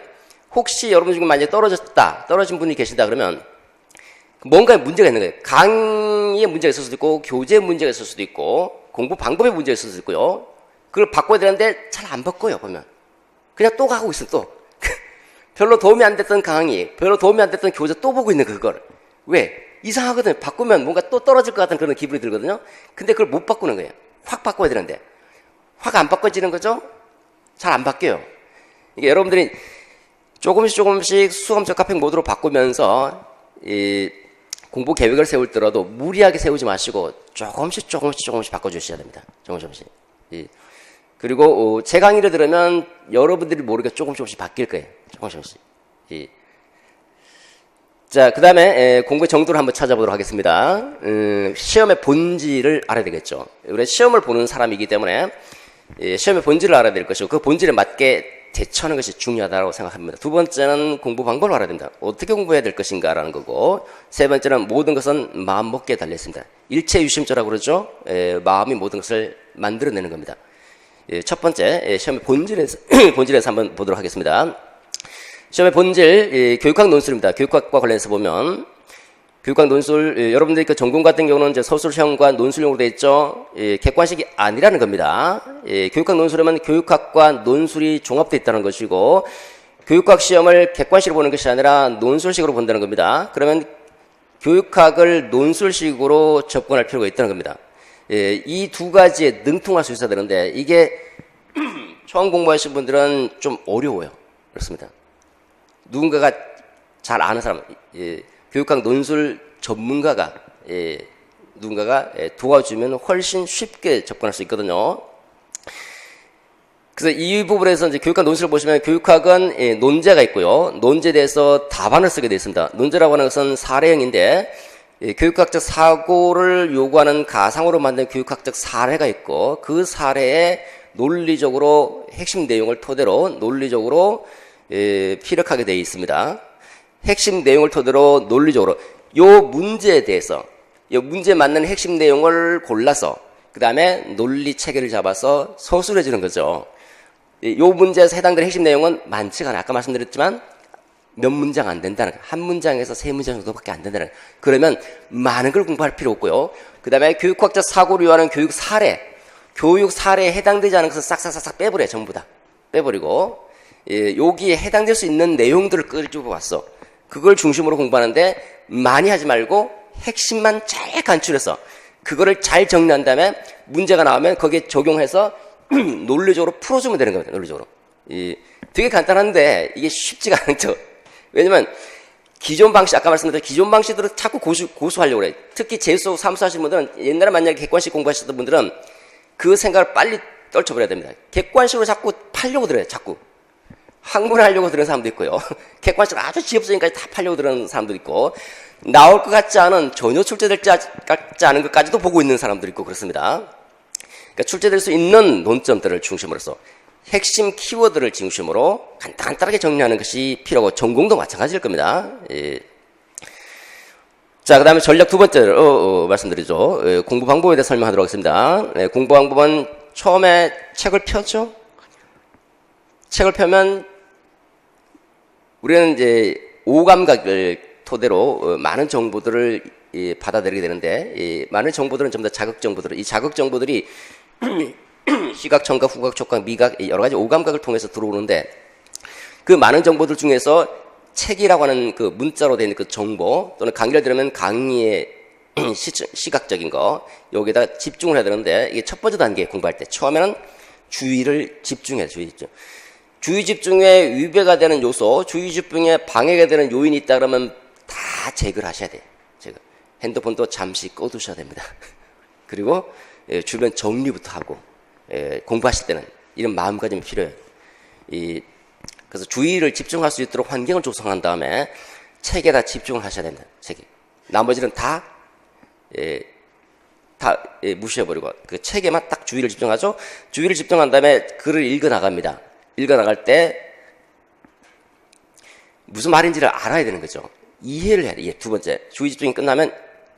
혹시 여러분 중에 만약에 떨어진 분이 계신다 그러면 뭔가 문제가 있는 거예요. 강의에 문제가 있을 수도 있고, 교재에 문제가 있을 수도 있고, 공부 방법에 문제가 있을 수도 있고요. 그걸 바꿔야 되는데 잘 안 바꿔요, 보면. 그냥 또 가고 있어, 또. 별로 도움이 안 됐던 강의, 별로 도움이 안 됐던 교재 또 보고 있는 그걸. 왜? 이상하거든요. 바꾸면 뭔가 또 떨어질 것 같은 그런 기분이 들거든요. 근데 그걸 못 바꾸는 거예요. 확 바꿔야 되는데. 확 안 바꿔지는 거죠? 잘 안 바뀌어요. 이게 여러분들이 조금씩 수험 적합형 모드로 바꾸면서 공부 계획을 세울 때라도 무리하게 세우지 마시고 조금씩 바꿔주셔야 됩니다. 조금씩. 그리고 제 강의를 들으면 여러분들이 모르게 조금씩 바뀔 거예요. 조금씩. 자, 그 다음에 공부의 정도를 한번 찾아보도록 하겠습니다. 시험의 본질을 알아야 되겠죠. 우리 시험을 보는 사람이기 때문에 시험의 본질을 알아야 될 것이고, 그 본질에 맞게 대처하는 것이 중요하다고 생각합니다. 두 번째는 공부 방법을 알아야 된다. 어떻게 공부해야 될 것인가라는 거고, 세 번째는 모든 것은 마음 먹기에 달려 있습니다. 일체유심조라고 그러죠. 마음이 모든 것을 만들어내는 겁니다. 첫 번째, 시험의 본질에서 한번 보도록 하겠습니다. 시험의 본질, 교육학 논술입니다. 교육학과 관련해서 보면, 교육학 논술, 여러분들이 그 전공 같은 경우는 이제 서술형과 논술형으로 되어 있죠. 객관식이 아니라는 겁니다. 교육학 논술이면 교육학과 논술이 종합되어 있다는 것이고, 교육학 시험을 객관식으로 보는 것이 아니라 논술식으로 본다는 겁니다. 그러면 교육학을 논술식으로 접근할 필요가 있다는 겁니다. 이 두 가지에 능통할 수 있어야 되는데, 이게 처음 공부하신 분들은 좀 어려워요. 그렇습니다. 누군가가 잘 아는 사람, 교육학 논술 전문가가 누군가가 도와주면 훨씬 쉽게 접근할 수 있거든요. 그래서 이 부분에서 이제 교육학 논술을 보시면, 교육학은 논제가 있고요. 논제에 대해서 답안을 쓰게 되어 있습니다. 논제라고 하는 것은 사례형인데, 교육학적 사고를 요구하는 가상으로 만든 교육학적 사례가 있고, 그 사례에 논리적으로 핵심 내용을 토대로 논리적으로 피력하게 되어 있습니다. 핵심 내용을 토대로 논리적으로 요 문제에 대해서 요 문제에 맞는 핵심 내용을 골라서 그 다음에 논리 체계를 잡아서 서술해 주는 거죠. 요 문제에서 해당되는 핵심 내용은 많지가 않아요. 아까 말씀드렸지만 몇 문장 안 된다는 거예요. 한 문장에서 세 문장 정도밖에 안 된다는 거예요. 그러면 많은 걸 공부할 필요 없고요. 그 다음에 교육학적 사고를 요하는 교육 사례에 해당되지 않은 것을 싹싹싹 빼버려요. 전부 다 빼버리고 여기에 해당될 수 있는 내용들을 끄집어 왔어. 그걸 중심으로 공부하는데 많이 하지 말고 핵심만 잘 간추려서 그거를 잘 정리한 다음에 문제가 나오면 거기에 적용해서 논리적으로 풀어주면 되는 겁니다. 논리적으로. 되게 간단한데 이게 쉽지가 않죠. 왜냐면 기존 방식, 아까 말씀드린 기존 방식들은 자꾸 고수하려고 그래요. 특히 재수 사무소 하시는 분들은 옛날에 만약에 객관식 공부하셨던 분들은 그 생각을 빨리 떨쳐버려야 됩니다. 객관식으로 자꾸 팔려고 들어요. 자꾸. 학문하려고 들은 사람도 있고요. 객관식으로 아주 지엽적인까지 다 팔려고 들은 사람도 있고 나올 것 같지 않은 전혀 출제될 것 같지 않은 것까지도 보고 있는 사람도 있고 그렇습니다. 그러니까 출제될 수 있는 논점들을 중심으로서 핵심 키워드를 중심으로 간단하게 정리하는 것이 필요하고 전공도 마찬가지일 겁니다. 자, 그 다음에 전략 두 번째로 말씀드리죠. 공부 방법에 대해 설명하도록 하겠습니다. 공부 방법은 처음에 책을 펴죠. 책을 펴면 우리는 이제 오감각을 토대로 많은 정보들을 받아들이게 되는데 많은 정보들은 전부 다 자극 정보들을 이 자극 정보들이 시각, 청각, 후각, 촉각, 미각 여러 가지 오감각을 통해서 들어오는데 그 많은 정보들 중에서 책이라고 하는 그 문자로 되어 있는 그 정보 또는 강의를 들으면 강의의 시각적인 거 여기에다가 집중을 해야 되는데 이게 첫 번째 단계 공부할 때 처음에는 주의를 집중해야 주의 집중. 주의 집중에 위배가 되는 요소, 주의 집중에 방해가 되는 요인이 있다 그러면 다 제거를 하셔야 돼요. 제거. 핸드폰도 잠시 꺼두셔야 됩니다. 그리고 주변 정리부터 하고 공부하실 때는 이런 마음가짐이 필요해요. 그래서 주의를 집중할 수 있도록 환경을 조성한 다음에 책에다 집중을 하셔야 됩니다. 책에. 나머지는 다 무시해버리고 그 책에만 딱 주의를 집중하죠. 주의를 집중한 다음에 글을 읽어 나갑니다. 읽어 나갈 때 무슨 말인지를 알아야 되는 거죠. 이해를 해야 돼요. 두 번째 주의 집중이 끝나면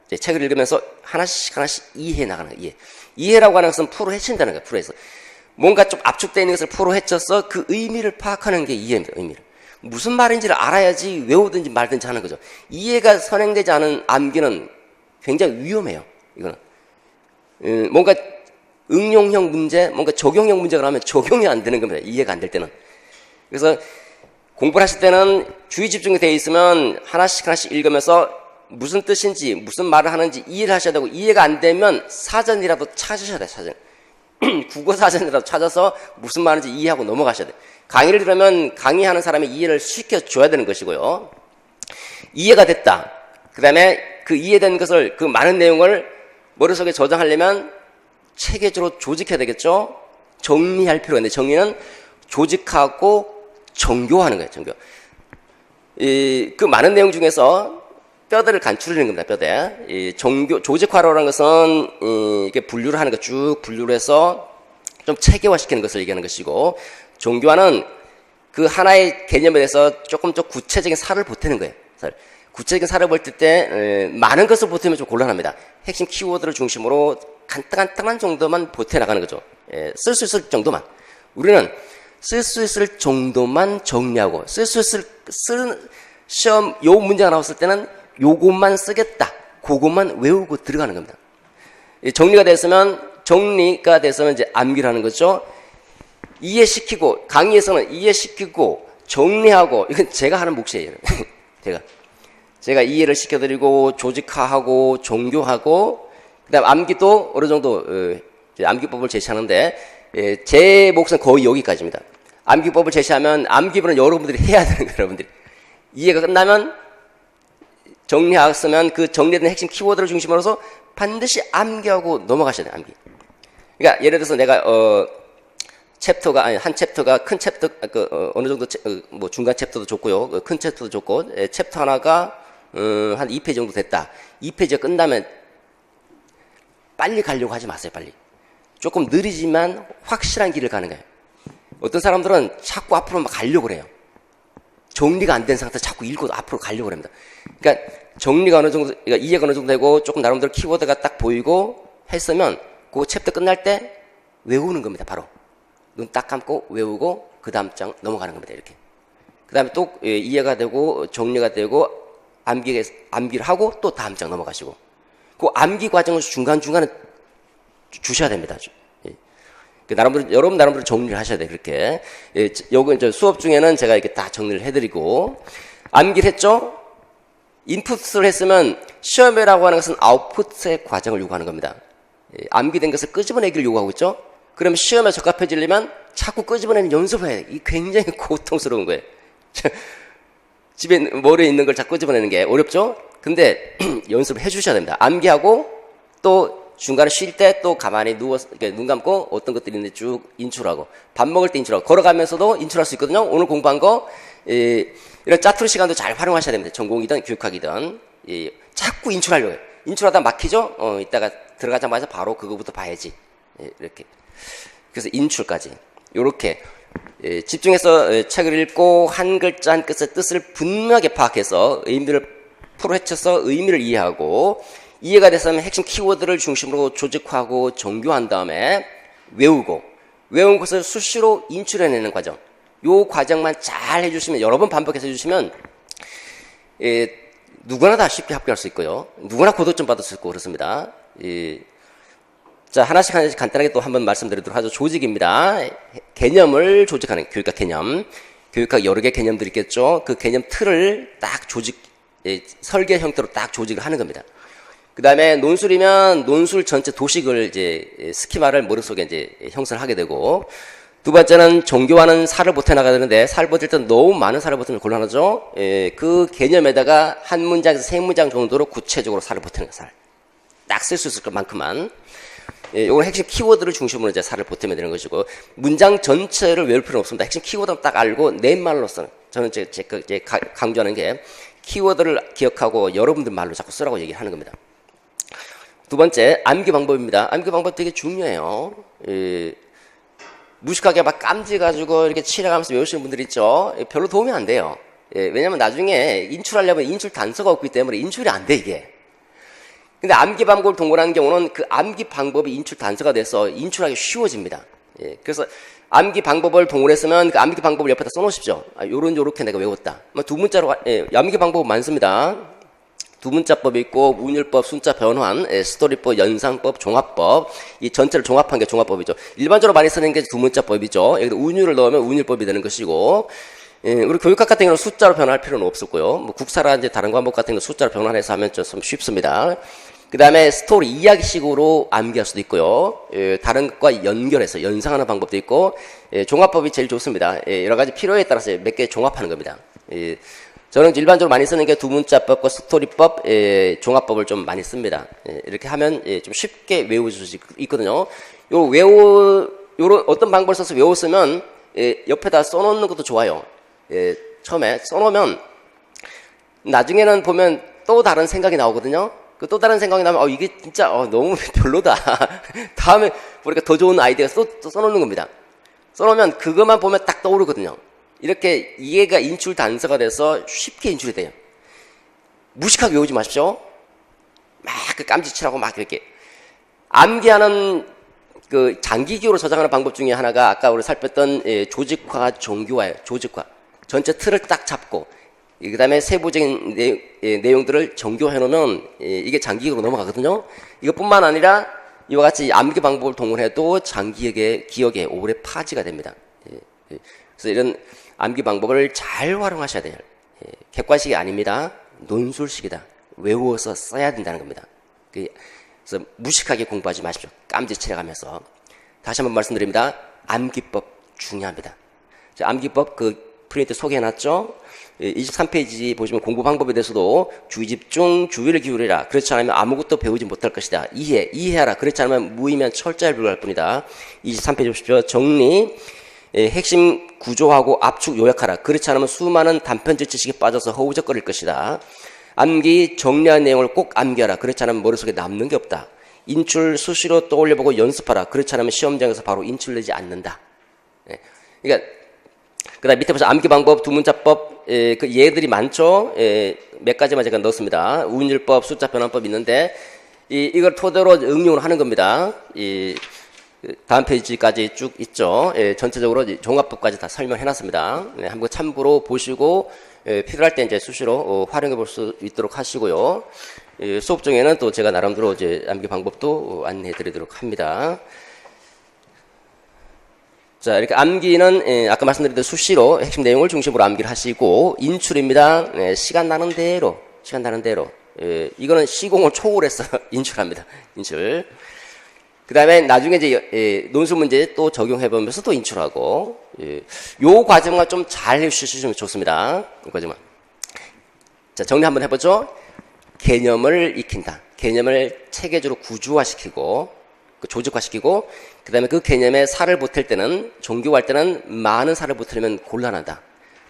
이제 책을 읽으면서 하나씩 이해해 나가는 거예요. 이해라고 하는 것은 풀어 헤친다는 거예요. 풀어해서 뭔가 좀 압축되어 있는 것을 풀어 헤쳐서 그 의미를 파악하는 게 이해입니다. 의미를 무슨 말인지를 알아야지 외우든지 말든지 하는 거죠. 이해가 선행되지 않은 암기는 굉장히 위험해요. 이거는 뭔가 응용형 문제, 뭔가 적용형 문제가 나오면 적용이 안 되는 겁니다. 이해가 안 될 때는. 그래서 공부를 하실 때는 주의 집중이 되어 있으면 하나씩 읽으면서 무슨 뜻인지, 무슨 말을 하는지 이해를 하셔야 되고, 이해가 안 되면 사전이라도 찾으셔야 돼요, 사전. 국어 사전이라도 찾아서 무슨 말인지 이해하고 넘어가셔야 돼요. 강의를 들으면 강의하는 사람이 이해를 시켜줘야 되는 것이고요. 이해가 됐다. 그 다음에 그 이해된 것을, 그 많은 내용을 머릿속에 저장하려면 체계적으로 조직해야 되겠죠? 정리할 필요가 있는데, 정리는 조직하고 정교하는 거예요, 정교. 그 많은 내용 중에서 뼈대를 간추리는 겁니다, 뼈대. 조직화라는 것은, 이렇게 분류를 하는 거 쭉 분류를 해서 좀 체계화시키는 것을 얘기하는 것이고, 정교화는 그 하나의 개념에 대해서 조금 구체적인 살을 보태는 거예요, 살. 구체적인 살을 보탤 때, 많은 것을 보태면 좀 곤란합니다. 핵심 키워드를 중심으로 간단한 정도만 보태나가는 거죠. 쓸 수 있을 정도만. 우리는 쓸 수 있을 정도만 정리하고, 시험, 요 문제가 나왔을 때는 요것만 쓰겠다. 그것만 외우고 들어가는 겁니다. 정리가 됐으면 이제 암기를 하는 거죠. 이해시키고, 강의에서는 이해시키고, 정리하고, 이건 제가 하는 몫이에요. 제가 이해를 시켜드리고, 조직화하고, 종교하고, 그 다음 암기도 어느 정도, 암기법을 제시하는데, 제 몫은 거의 여기까지입니다. 암기법을 제시하면, 암기법은 여러분들이 해야 되는 거예요, 여러분들이. 이해가 끝나면, 정리하셨으면 그 정리된 핵심 키워드를 중심으로서 반드시 암기하고 넘어가셔야 돼요, 암기. 그러니까, 예를 들어서 내가, 한 챕터가 큰 챕터, 어느 정도, 뭐 중간 챕터도 좋고요. 큰 챕터도 좋고, 챕터 하나가, 한 2페이지 정도 됐다. 2페이지가 끝나면 빨리 가려고 하지 마세요, 빨리. 조금 느리지만 확실한 길을 가는 거예요. 어떤 사람들은 자꾸 앞으로 막 가려고 그래요. 정리가 안 된 상태에서 자꾸 읽고 앞으로 가려고 합니다. 그러니까 정리가 어느 정도, 그러니까 이해가 어느 정도 되고 조금 나름대로 키워드가 딱 보이고 했으면 그 챕터 끝날 때 외우는 겁니다. 바로 눈 딱 감고 외우고 그 다음 장 넘어가는 겁니다. 이렇게. 그 다음에 또 이해가 되고 정리가 되고 암기를 하고 또 다음 장 넘어가시고 그 암기 과정을 중간중간에 주셔야 됩니다. 나름대로, 여러분 나름대로 정리를 하셔야 돼요. 그렇게. 요거 수업 중에는 제가 이렇게 다 정리를 해드리고 암기를 했죠? 인풋을 했으면 시험이라고 하는 것은 아웃풋의 과정을 요구하는 겁니다. 암기된 것을 끄집어내기를 요구하고 있죠? 그러면 시험에 적합해지려면 자꾸 끄집어내는 연습을 해야 돼요. 이 굉장히 고통스러운 거예요. 집에 머리에 있는 걸 자꾸 끄집어내는 게 어렵죠? 근데 연습을 해 주셔야 됩니다. 암기하고 또 중간에 쉴 때 또 가만히 누워서 이렇게 눈 감고 어떤 것들이 있는지 쭉 인출하고 밥 먹을 때 인출하고 걸어가면서도 인출할 수 있거든요. 오늘 공부한 거 이런 짜투리 시간도 잘 활용하셔야 됩니다. 전공이든 교육학이든 자꾸 인출하려고 해요. 인출하다 막히죠? 이따가 들어가자마자 바로 그거부터 봐야지. 이렇게. 그래서 인출까지 이렇게 집중해서 책을 읽고 한 글자 한 글자의 뜻을 분명하게 파악해서 의미를 풀어헤쳐서 의미를 이해하고 이해가 됐으면 핵심 키워드를 중심으로 조직화하고 정교한 다음에 외우고 외운 것을 수시로 인출해내는 과정. 요 과정만 잘 해주시면 여러 번 반복해서 해주시면 누구나 다 쉽게 합격할 수 있고요. 누구나 고득점 받을 수 있고 그렇습니다. 자, 하나씩 간단하게 또 한번 말씀드리도록 하죠. 조직입니다. 개념을 조직하는 교육학 개념. 교육학 여러 개 개념들이 있겠죠. 그 개념 틀을 딱 설계 형태로 딱 조직을 하는 겁니다. 그 다음에 논술이면 논술 전체 도식을 이제 스키마를 머릿속에 이제 형성을 하게 되고 두 번째는 정교화는 살을 보태 나가야 되는데 살 버틸 때 너무 많은 살을 버티면 곤란하죠. 그 개념에다가 한 문장에서 세 문장 정도로 구체적으로 살을 버티는 살. 딱 쓸 수 있을 것만큼만. 이건 핵심 키워드를 중심으로 이제 살을 보태면 되는 것이고 문장 전체를 외울 필요는 없습니다. 핵심 키워드를 딱 알고 내 말로서는 저는 제 강조하는 게 키워드를 기억하고 여러분들 말로 자꾸 쓰라고 얘기를 하는 겁니다. 두 번째 암기 방법입니다. 암기 방법 되게 중요해요. 무식하게 막 깜지가지고 이렇게 칠해가면서 외우시는 분들 있죠. 별로 도움이 안 돼요. 왜냐면 나중에 인출하려면 인출 단서가 없기 때문에 인출이 안 돼 이게. 근데 암기 방법을 동원하는 경우는 그 암기 방법이 인출 단서가 돼서 인출하기 쉬워집니다. 그래서 암기 방법을 동원했으면 그 암기 방법을 옆에다 써놓으십시오. 요렇게 내가 외웠다. 두 문자로 암기 방법은 많습니다. 두 문자법이 있고 운율법, 순자 변환, 스토리법, 연상법, 종합법. 이 전체를 종합한 게 종합법이죠. 일반적으로 많이 쓰는 게 두 문자법이죠. 여기다 운율을 넣으면 운율법이 되는 것이고 우리 교육학 같은 경우는 숫자로 변화할 필요는 없었고요. 뭐 국사라든지 다른 과목 같은 경우는 숫자로 변환해서 하면 좀 쉽습니다. 그 다음에 스토리, 이야기식으로 암기할 수도 있고요. 다른 것과 연결해서 연상하는 방법도 있고 종합법이 제일 좋습니다. 여러 가지 필요에 따라서 몇 개 종합하는 겁니다. 저는 일반적으로 많이 쓰는 게 두 문자법과 스토리법, 종합법을 좀 많이 씁니다. 이렇게 하면 좀 쉽게 외워질 수 있거든요. 요런 어떤 방법을 써서 외웠으면 옆에다 써놓는 것도 좋아요. 처음에 써놓으면 나중에는 보면 또 다른 생각이 나오거든요. 그 또 다른 생각이 나면 이게 진짜 너무 별로다. 다음에 보니까 더 좋은 아이디어가 또 써놓는 겁니다. 써놓으면 그것만 보면 딱 떠오르거든요. 이렇게 이해가 인출 단서가 돼서 쉽게 인출이 돼요. 무식하게 외우지 마십시오. 막 그 깜지칠하고 막 이렇게 암기하는 그 장기기호로 저장하는 방법 중에 하나가 아까 우리 살폈던 조직화, 정교화예요. 조직화. 전체 틀을 딱 잡고 그 다음에 세부적인 내용들을 정교해 놓으면 이게 장기기호로 넘어가거든요. 이것뿐만 아니라 이와 같이 암기 방법을 동원해도 기억에 오래 파지가 됩니다. 그래서 이런 암기 방법을 잘 활용하셔야 돼요. 객관식이 아닙니다. 논술식이다. 외워서 써야 된다는 겁니다. 그래서 무식하게 공부하지 마십시오. 깜지칠해가면서. 다시 한번 말씀드립니다. 암기법 중요합니다. 암기법 프린트 소개해놨죠? 23페이지 보시면 공부 방법에 대해서도 주의집중, 주의를 기울이라. 그렇지 않으면 아무것도 배우지 못할 것이다. 이해하라. 그렇지 않으면 무의미한 철자에 불과할 뿐이다. 23페이지 보십시오. 정리, 핵심 구조하고 압축 요약하라. 그렇지 않으면 수많은 단편지 지식에 빠져서 허우적거릴 것이다. 암기, 정리한 내용을 꼭 암기하라. 그렇지 않으면 머릿속에 남는 게 없다. 인출 수시로 떠올려보고 연습하라. 그렇지 않으면 시험장에서 바로 인출되지 않는다. 예. 그러니까 그다음 밑에 보셔 암기 방법, 두문자법, 그 예들이 많죠. 몇 가지만 제가 넣었습니다. 운율법, 숫자 변환법 있는데 이걸 토대로 응용을 하는 겁니다. 다음 페이지까지 쭉 있죠. 전체적으로 종합법까지 다 설명해놨습니다. 한번 참고로 보시고 필요할 때 이제 수시로 활용해 볼 수 있도록 하시고요. 수업 중에는 또 제가 나름대로 이제 암기 방법도 안내해 드리도록 합니다. 자, 이렇게 암기는 아까 말씀드린 수시로 핵심 내용을 중심으로 암기를 하시고 인출입니다. 시간 나는 대로 이거는 시공을 초월해서 인출합니다. 인출. 그 다음에 나중에 이제 논술 문제 또 적용해 보면서 또 인출하고 요 과정을 좀 잘 해주시면 좋습니다. 이 과정만. 자, 정리 한번 해보죠. 개념을 익힌다. 개념을 체계적으로 구조화시키고 조직화시키고 그 다음에 그 개념에 살을 보탤 때는 종교할 때는 많은 살을 보태려면 곤란하다.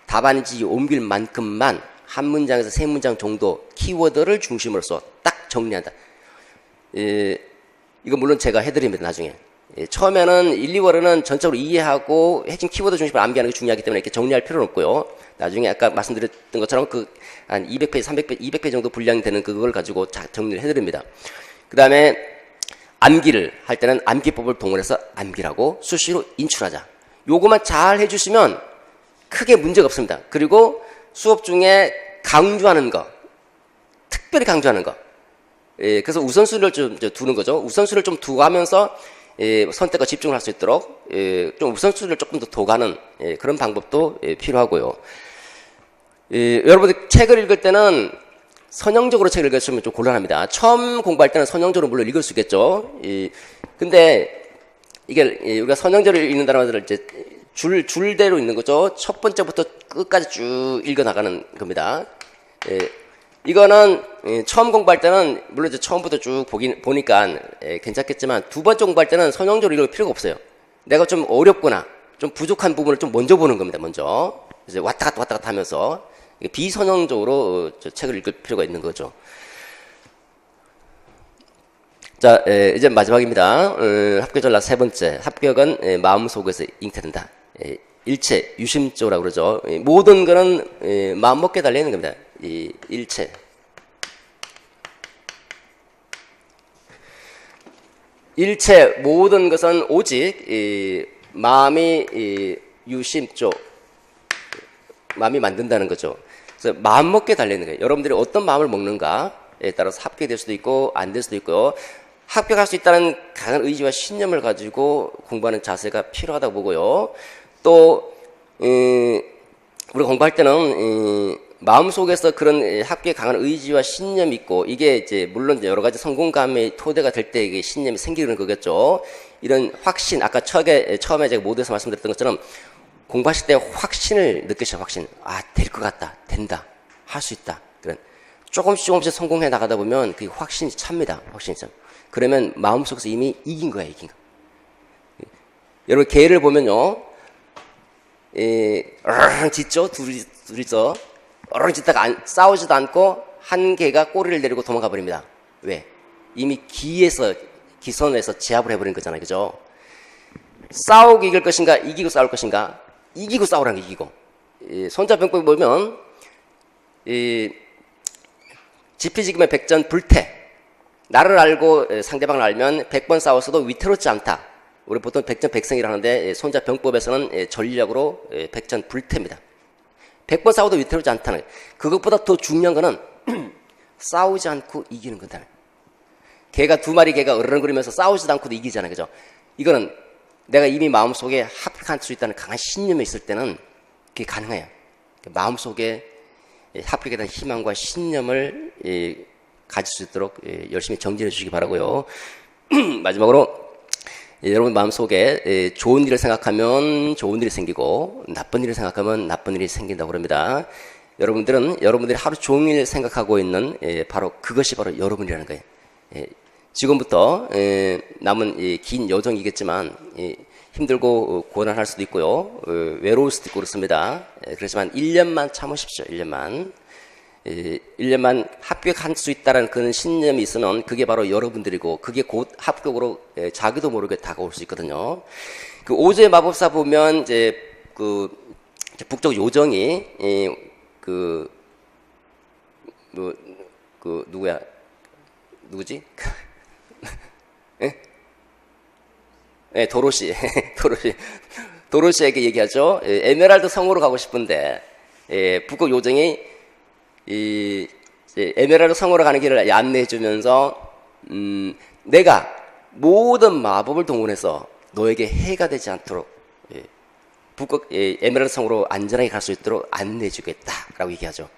답안지 옮길 만큼만 한 문장에서 세 문장 정도 키워드를 중심으로서 딱 정리한다. 이거 물론 제가 해드립니다. 나중에. 처음에는 1, 2월에는 전적으로 이해하고 핵심 키워드 중심으로 암기하는 게 중요하기 때문에 이렇게 정리할 필요는 없고요. 나중에 아까 말씀드렸던 것처럼 한 200페이지, 300페이지, 200페이지 정도 분량이 되는 그걸 가지고 정리를 해드립니다. 그 다음에 암기를 할 때는 암기법을 동원해서 암기라고 수시로 인출하자. 요거만 잘 해주시면 크게 문제가 없습니다. 그리고 수업 중에 강조하는 거, 특별히 강조하는 거. 그래서 우선순위를 좀 두는 거죠. 우선순위를 좀 두고 하면서 선택과 집중을 할 수 있도록 좀 우선순위를 조금 더 둬가는 그런 방법도 필요하고요. 여러분들 책을 읽을 때는 선형적으로 책을 읽으시면 좀 곤란합니다. 처음 공부할 때는 선형적으로 물론 읽을 수 있겠죠. 근데 이게 우리가 선형적으로 읽는다는 것을 이제 줄대로 읽는 거죠. 첫 번째부터 끝까지 쭉 읽어 나가는 겁니다. 이거는 처음 공부할 때는 물론 이제 처음부터 쭉 보니까 괜찮겠지만 두 번째 공부할 때는 선형적으로 읽을 필요가 없어요. 내가 좀 어렵구나, 좀 부족한 부분을 좀 먼저 보는 겁니다. 먼저 이제 왔다 갔다 하면서 비선형적으로 책을 읽을 필요가 있는 거죠. 자, 이제 마지막입니다. 합격 전략 세 번째. 합격은 마음속에서 잉태된다. 일체, 유심조라고 그러죠. 모든 거는 마음먹기에 달려있는 겁니다. 이 일체. 일체 모든 것은 오직 마음이 유심조, 마음이 만든다는 거죠. 그래서 마음먹기에 달려있는 거예요. 여러분들이 어떤 마음을 먹는가에 따라서 합격이 될 수도 있고 안 될 수도 있고요. 합격할 수 있다는 강한 의지와 신념을 가지고 공부하는 자세가 필요하다고 보고요. 또 우리가 공부할 때는 마음속에서 그런 합격에 강한 의지와 신념이 있고 이게 이제 물론 여러 가지 성공감의 토대가 될 때 이게 신념이 생기는 거겠죠. 이런 확신, 아까 처음에 제가 모두에서 말씀드렸던 것처럼 공부하실 때 확신을 느끼셔요. 확신. 아, 될 것 같다. 된다. 할 수 있다. 그런 조금씩 성공해 나가다 보면 그 확신이 찹니다. 확신이 참. 그러면 마음속에서 이미 이긴 거야, 이긴 거. 여러분 개를 보면요, 어르렁 짖죠, 둘이서 어르렁 짖다가 싸우지도 않고 한 개가 꼬리를 내리고 도망가 버립니다. 왜? 이미 기선에서 제압을 해버린 거잖아요, 그죠? 싸우고 이길 것인가, 이기고 싸울 것인가? 이기고 싸우라는 게 이기고. 손자병법에 보면 지피지기면 백전불태. 나를 알고 상대방을 알면 100번 싸웠어도 위태롭지 않다. 우리 보통 백전백승이라는데 손자병법에서는 전략으로 백전불태입니다. 100번 싸워도 위태롭지 않다는 거예요. 그것보다 더 중요한 거는 싸우지 않고 이기는 거다. 두 마리 개가 으르렁거리면서 싸우지도 않고도 이기잖아요, 그죠? 이거는 내가 이미 마음속에 합격할 수 있다는 강한 신념이 있을 때는 그게 가능해요. 마음속에 합격에 대한 희망과 신념을 가질 수 있도록 열심히 정진해 주시기 바라고요. 마지막으로 여러분 마음속에 좋은 일을 생각하면 좋은 일이 생기고 나쁜 일을 생각하면 나쁜 일이 생긴다고 합니다. 여러분들이 하루 종일 생각하고 있는 바로 그것이 바로 여러분이라는 거예요. 지금부터 남은 긴 여정이겠지만 힘들고 고난할 수도 있고요. 외로울 수도 있고 그렇습니다. 그렇지만 1년만 참으십시오. 1년만. 1년만 합격할 수 있다는 그런 신념이 있으면 그게 바로 여러분들이고 그게 곧 합격으로 자기도 모르게 다가올 수 있거든요. 그 오즈의 마법사 보면 이제 그 북쪽 요정이 그 누구야? 누구지? 예? 예, 도로시. 도로시에게 얘기하죠. 에메랄드 성으로 가고 싶은데, 북극 요정이 에메랄드 성으로 가는 길을 안내해 주면서, 내가 모든 마법을 동원해서 너에게 해가 되지 않도록, 북극, 에메랄드 성으로 안전하게 갈 수 있도록 안내해 주겠다라고 얘기하죠.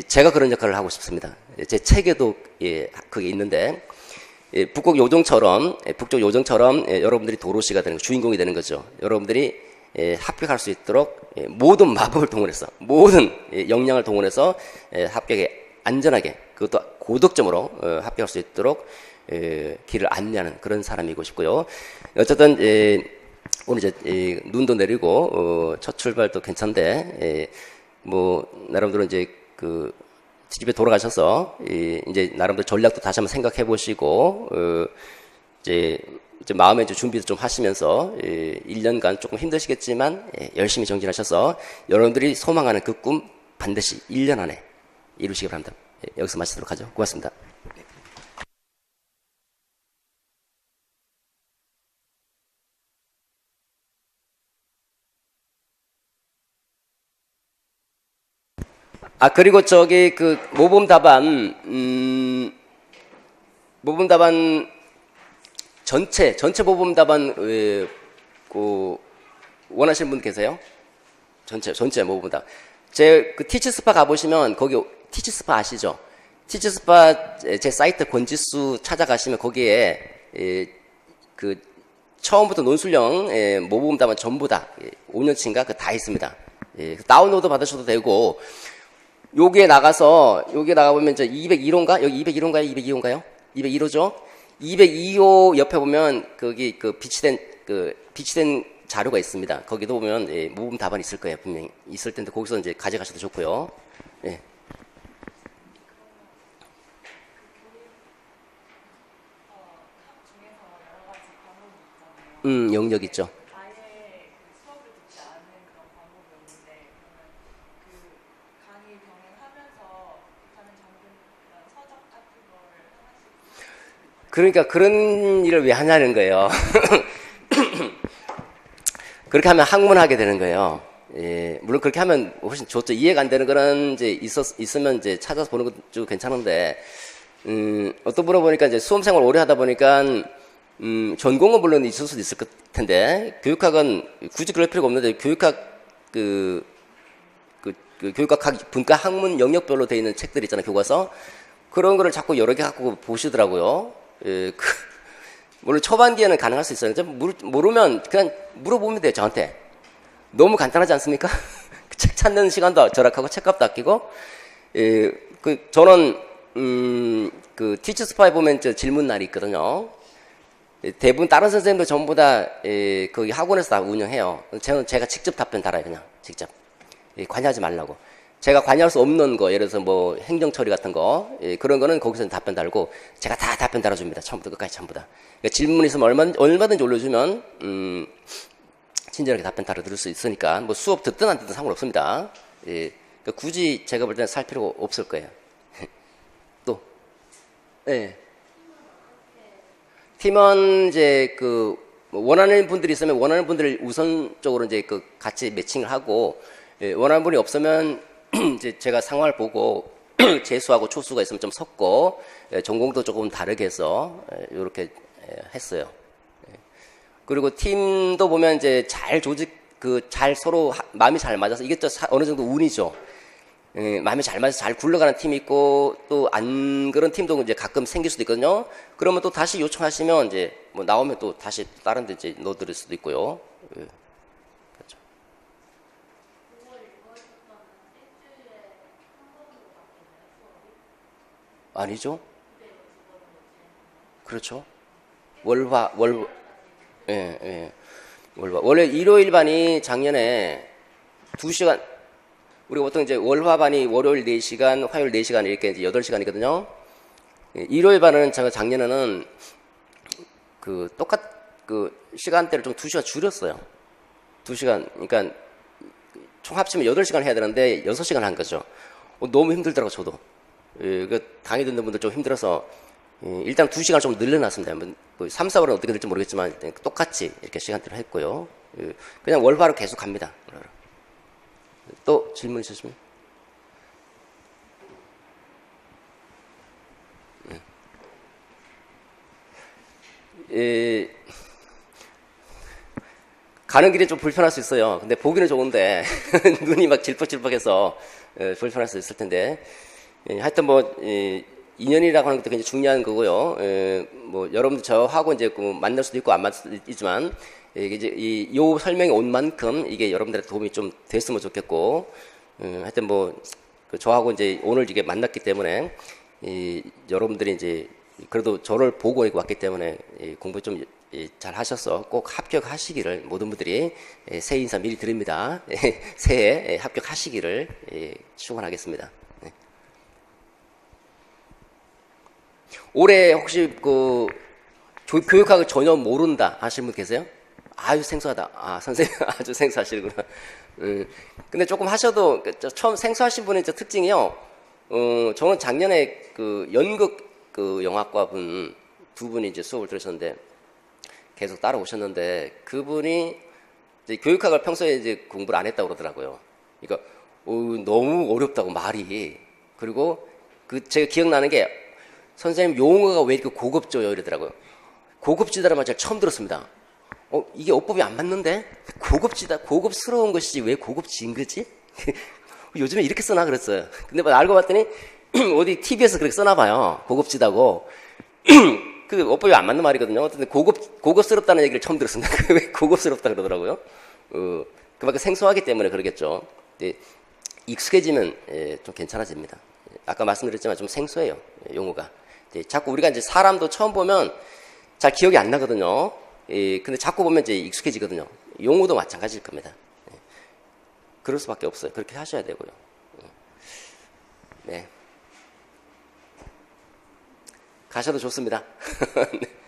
제가 그런 역할을 하고 싶습니다. 제 책에도 그게 있는데, 북극 요정처럼, 북쪽 요정처럼 여러분들이 도로시가 되는, 주인공이 되는 거죠. 여러분들이 합격할 수 있도록 모든 마법을 동원해서, 모든 역량을 동원해서 합격에 안전하게, 그것도 고득점으로 합격할 수 있도록 길을 안내하는 그런 사람이고 싶고요. 어쨌든 오늘 이제 눈도 내리고 첫 출발도 괜찮은데 뭐 나름대로 이제 그 집에 돌아가셔서 이제 나름대로 전략도 다시 한번 생각해 보시고 이제 마음의 준비도 좀 하시면서 1년간 조금 힘드시겠지만 열심히 정진하셔서 여러분들이 소망하는 그 꿈 반드시 1년 안에 이루시기 바랍니다. 여기서 마치도록 하죠. 고맙습니다. 그리고 저기 그 모범 답안 전체 모범 답안 그 원하시는 분 계세요? 전체 모범 답안. 제 그 티치스파 가보시면 거기 티치스파 아시죠? 티치스파 제 사이트 권지수 찾아가시면 거기에 그 처음부터 논술형 모범 답안 전부 다 5년치인가 그 다 있습니다. 다운로드 받으셔도 되고. 여기에 나가보면 이제 201호인가? 여기 201호인가요? 202호인가요? 202호죠? 202호 옆에 보면, 거기, 비치된 자료가 있습니다. 거기도 보면, 모범 답안이 있을 거예요. 분명히. 있을 텐데, 거기서 이제 가져가셔도 좋고요. 예. 영역 있죠. 그러니까 그런 일을 왜 하냐는 거예요. 그렇게 하면 학문하게 되는 거예요. 물론 그렇게 하면 훨씬 좋죠. 이해가 안 되는 거는 이제 있으면 이제 찾아서 보는 것도 괜찮은데, 어떤 분을 보니까 이제 수험생활 오래 하다 보니까, 전공은 물론 있을 수도 있을 텐데, 교육학은 굳이 그럴 필요가 없는데, 교육학 분과 학문 영역별로 되어 있는 책들 있잖아요, 교과서. 그런 거를 자꾸 여러 개 갖고 보시더라고요. 물론 초반기에는 가능할 수 있어요. 모르면 그냥 물어보면 돼요, 저한테. 너무 간단하지 않습니까? 책 찾는 시간도 절약하고 책값도 아끼고. 저는 그 티처스파에 보면 저 질문 날이 있거든요. 대부분 다른 선생님들 전부 다 거기 학원에서 다 운영해요. 제가 직접 답변 달아요, 그냥 직접. 관여하지 말라고. 제가 관여할 수 없는 거, 예를 들어서 뭐 행정 처리 같은 거, 그런 거는 거기서 답변 달고 제가 다 답변 달아줍니다. 처음부터 끝까지 전부 다. 그러니까 질문 있으면 얼마든지 올려주면 친절하게 답변 달아드릴 수 있으니까 뭐 수업 듣든 안 듣든 상관없습니다. 그러니까 굳이 제가 볼 때는 살 필요가 없을 거예요. 또, 팀원 이제 원하는 분들이 있으면 원하는 분들을 우선적으로 이제 같이 매칭을 하고, 원하는 분이 없으면 이제 제가 상황을 보고 재수하고 초수가 있으면 좀 섞고 전공도 조금 다르게 해서 이렇게 했어요. 그리고 팀도 보면 이제 잘 잘 서로 마음이 잘 맞아서 이게 또 어느 정도 운이죠. 마음이 잘 맞아서 잘 굴러가는 팀이 있고 또 안 그런 팀도 이제 가끔 생길 수도 있거든요. 그러면 또 다시 요청하시면 이제 뭐 나오면 또 다시 다른 데 이제 넣어드릴 수도 있고요. 그렇죠. 아니죠? 그렇죠. 월화. 원래 일요일 반이 작년에 2시간, 우리가 보통 이제 월화반이 월요일 4시간, 화요일 4시간 이렇게 이제 8시간이거든요. 일요일 반은 제가 작년에는 시간대를 좀 2시간 줄였어요. 2시간, 그러니까 총 합치면 8시간 해야 되는데 6시간 한 거죠. 너무 힘들더라고, 저도. 강의 듣는 분들 좀 힘들어서, 일단 2시간 좀 늘려놨습니다. 뭐 3, 4월은 어떻게 될지 모르겠지만, 똑같이 이렇게 시간대를 했고요. 그냥 월화로 계속 갑니다. 또 질문 있으시면? 가는 길이 좀 불편할 수 있어요. 근데 보기는 좋은데 눈이 막 질퍽질퍽해서 불편할 수 있을 텐데 하여튼 뭐 인연이라고 하는 것도 굉장히 중요한 거고요. 뭐 여러분들 저하고 이제 만날 수도 있고 안 만날 수도 있지만 이게 이제 요 설명이 온 만큼 이게 여러분들한테 도움이 좀 됐으면 좋겠고 하여튼 뭐 저하고 이제 오늘 이게 만났기 때문에 여러분들이 이제 그래도 저를 보고 왔기 때문에 공부 좀 잘 하셔서 꼭 합격하시기를 모든 분들이 새해 인사 미리 드립니다. 새해 합격하시기를 축원하겠습니다. 올해 혹시 교육학을 전혀 모른다 하시는 분 계세요? 아주 생소하다. 아, 선생님 아주 생소하시구나. 근데 조금 하셔도 처음 생소하신 분의 특징이요. 저는 작년에 연극 영화과 분 두 분이 이제 수업을 들으셨는데 계속 따라오셨는데 그분이 이제 교육학을 평소에 이제 공부를 안 했다고 그러더라고요. 그러니까 너무 어렵다고 말이. 그리고 제가 기억나는 게 선생님 용어가 왜 이렇게 고급져요 이러더라고요. 고급지다라는 말 제가 처음 들었습니다. 이게 어법이 안 맞는데 고급지다 고급스러운 것이지 왜 고급진 거지? 요즘에 이렇게 쓰나 그랬어요. 근데 알고 봤더니 어디 TV에서 그렇게 쓰나 봐요. 고급지다고. 그 어법이 안 맞는 말이거든요. 어쨌든 고급스럽다는 얘기를 처음 들었습니다. 왜 고급스럽다 그러더라고요. 그만큼 생소하기 때문에 그러겠죠. 익숙해지면 좀 괜찮아집니다. 아까 말씀드렸지만 좀 생소해요. 용어가. 자꾸 우리가 이제 사람도 처음 보면 잘 기억이 안 나거든요. 근데 자꾸 보면 이제 익숙해지거든요. 용어도 마찬가지일 겁니다. 그럴 수밖에 없어요. 그렇게 하셔야 되고요. 네. 가셔도 좋습니다. 네.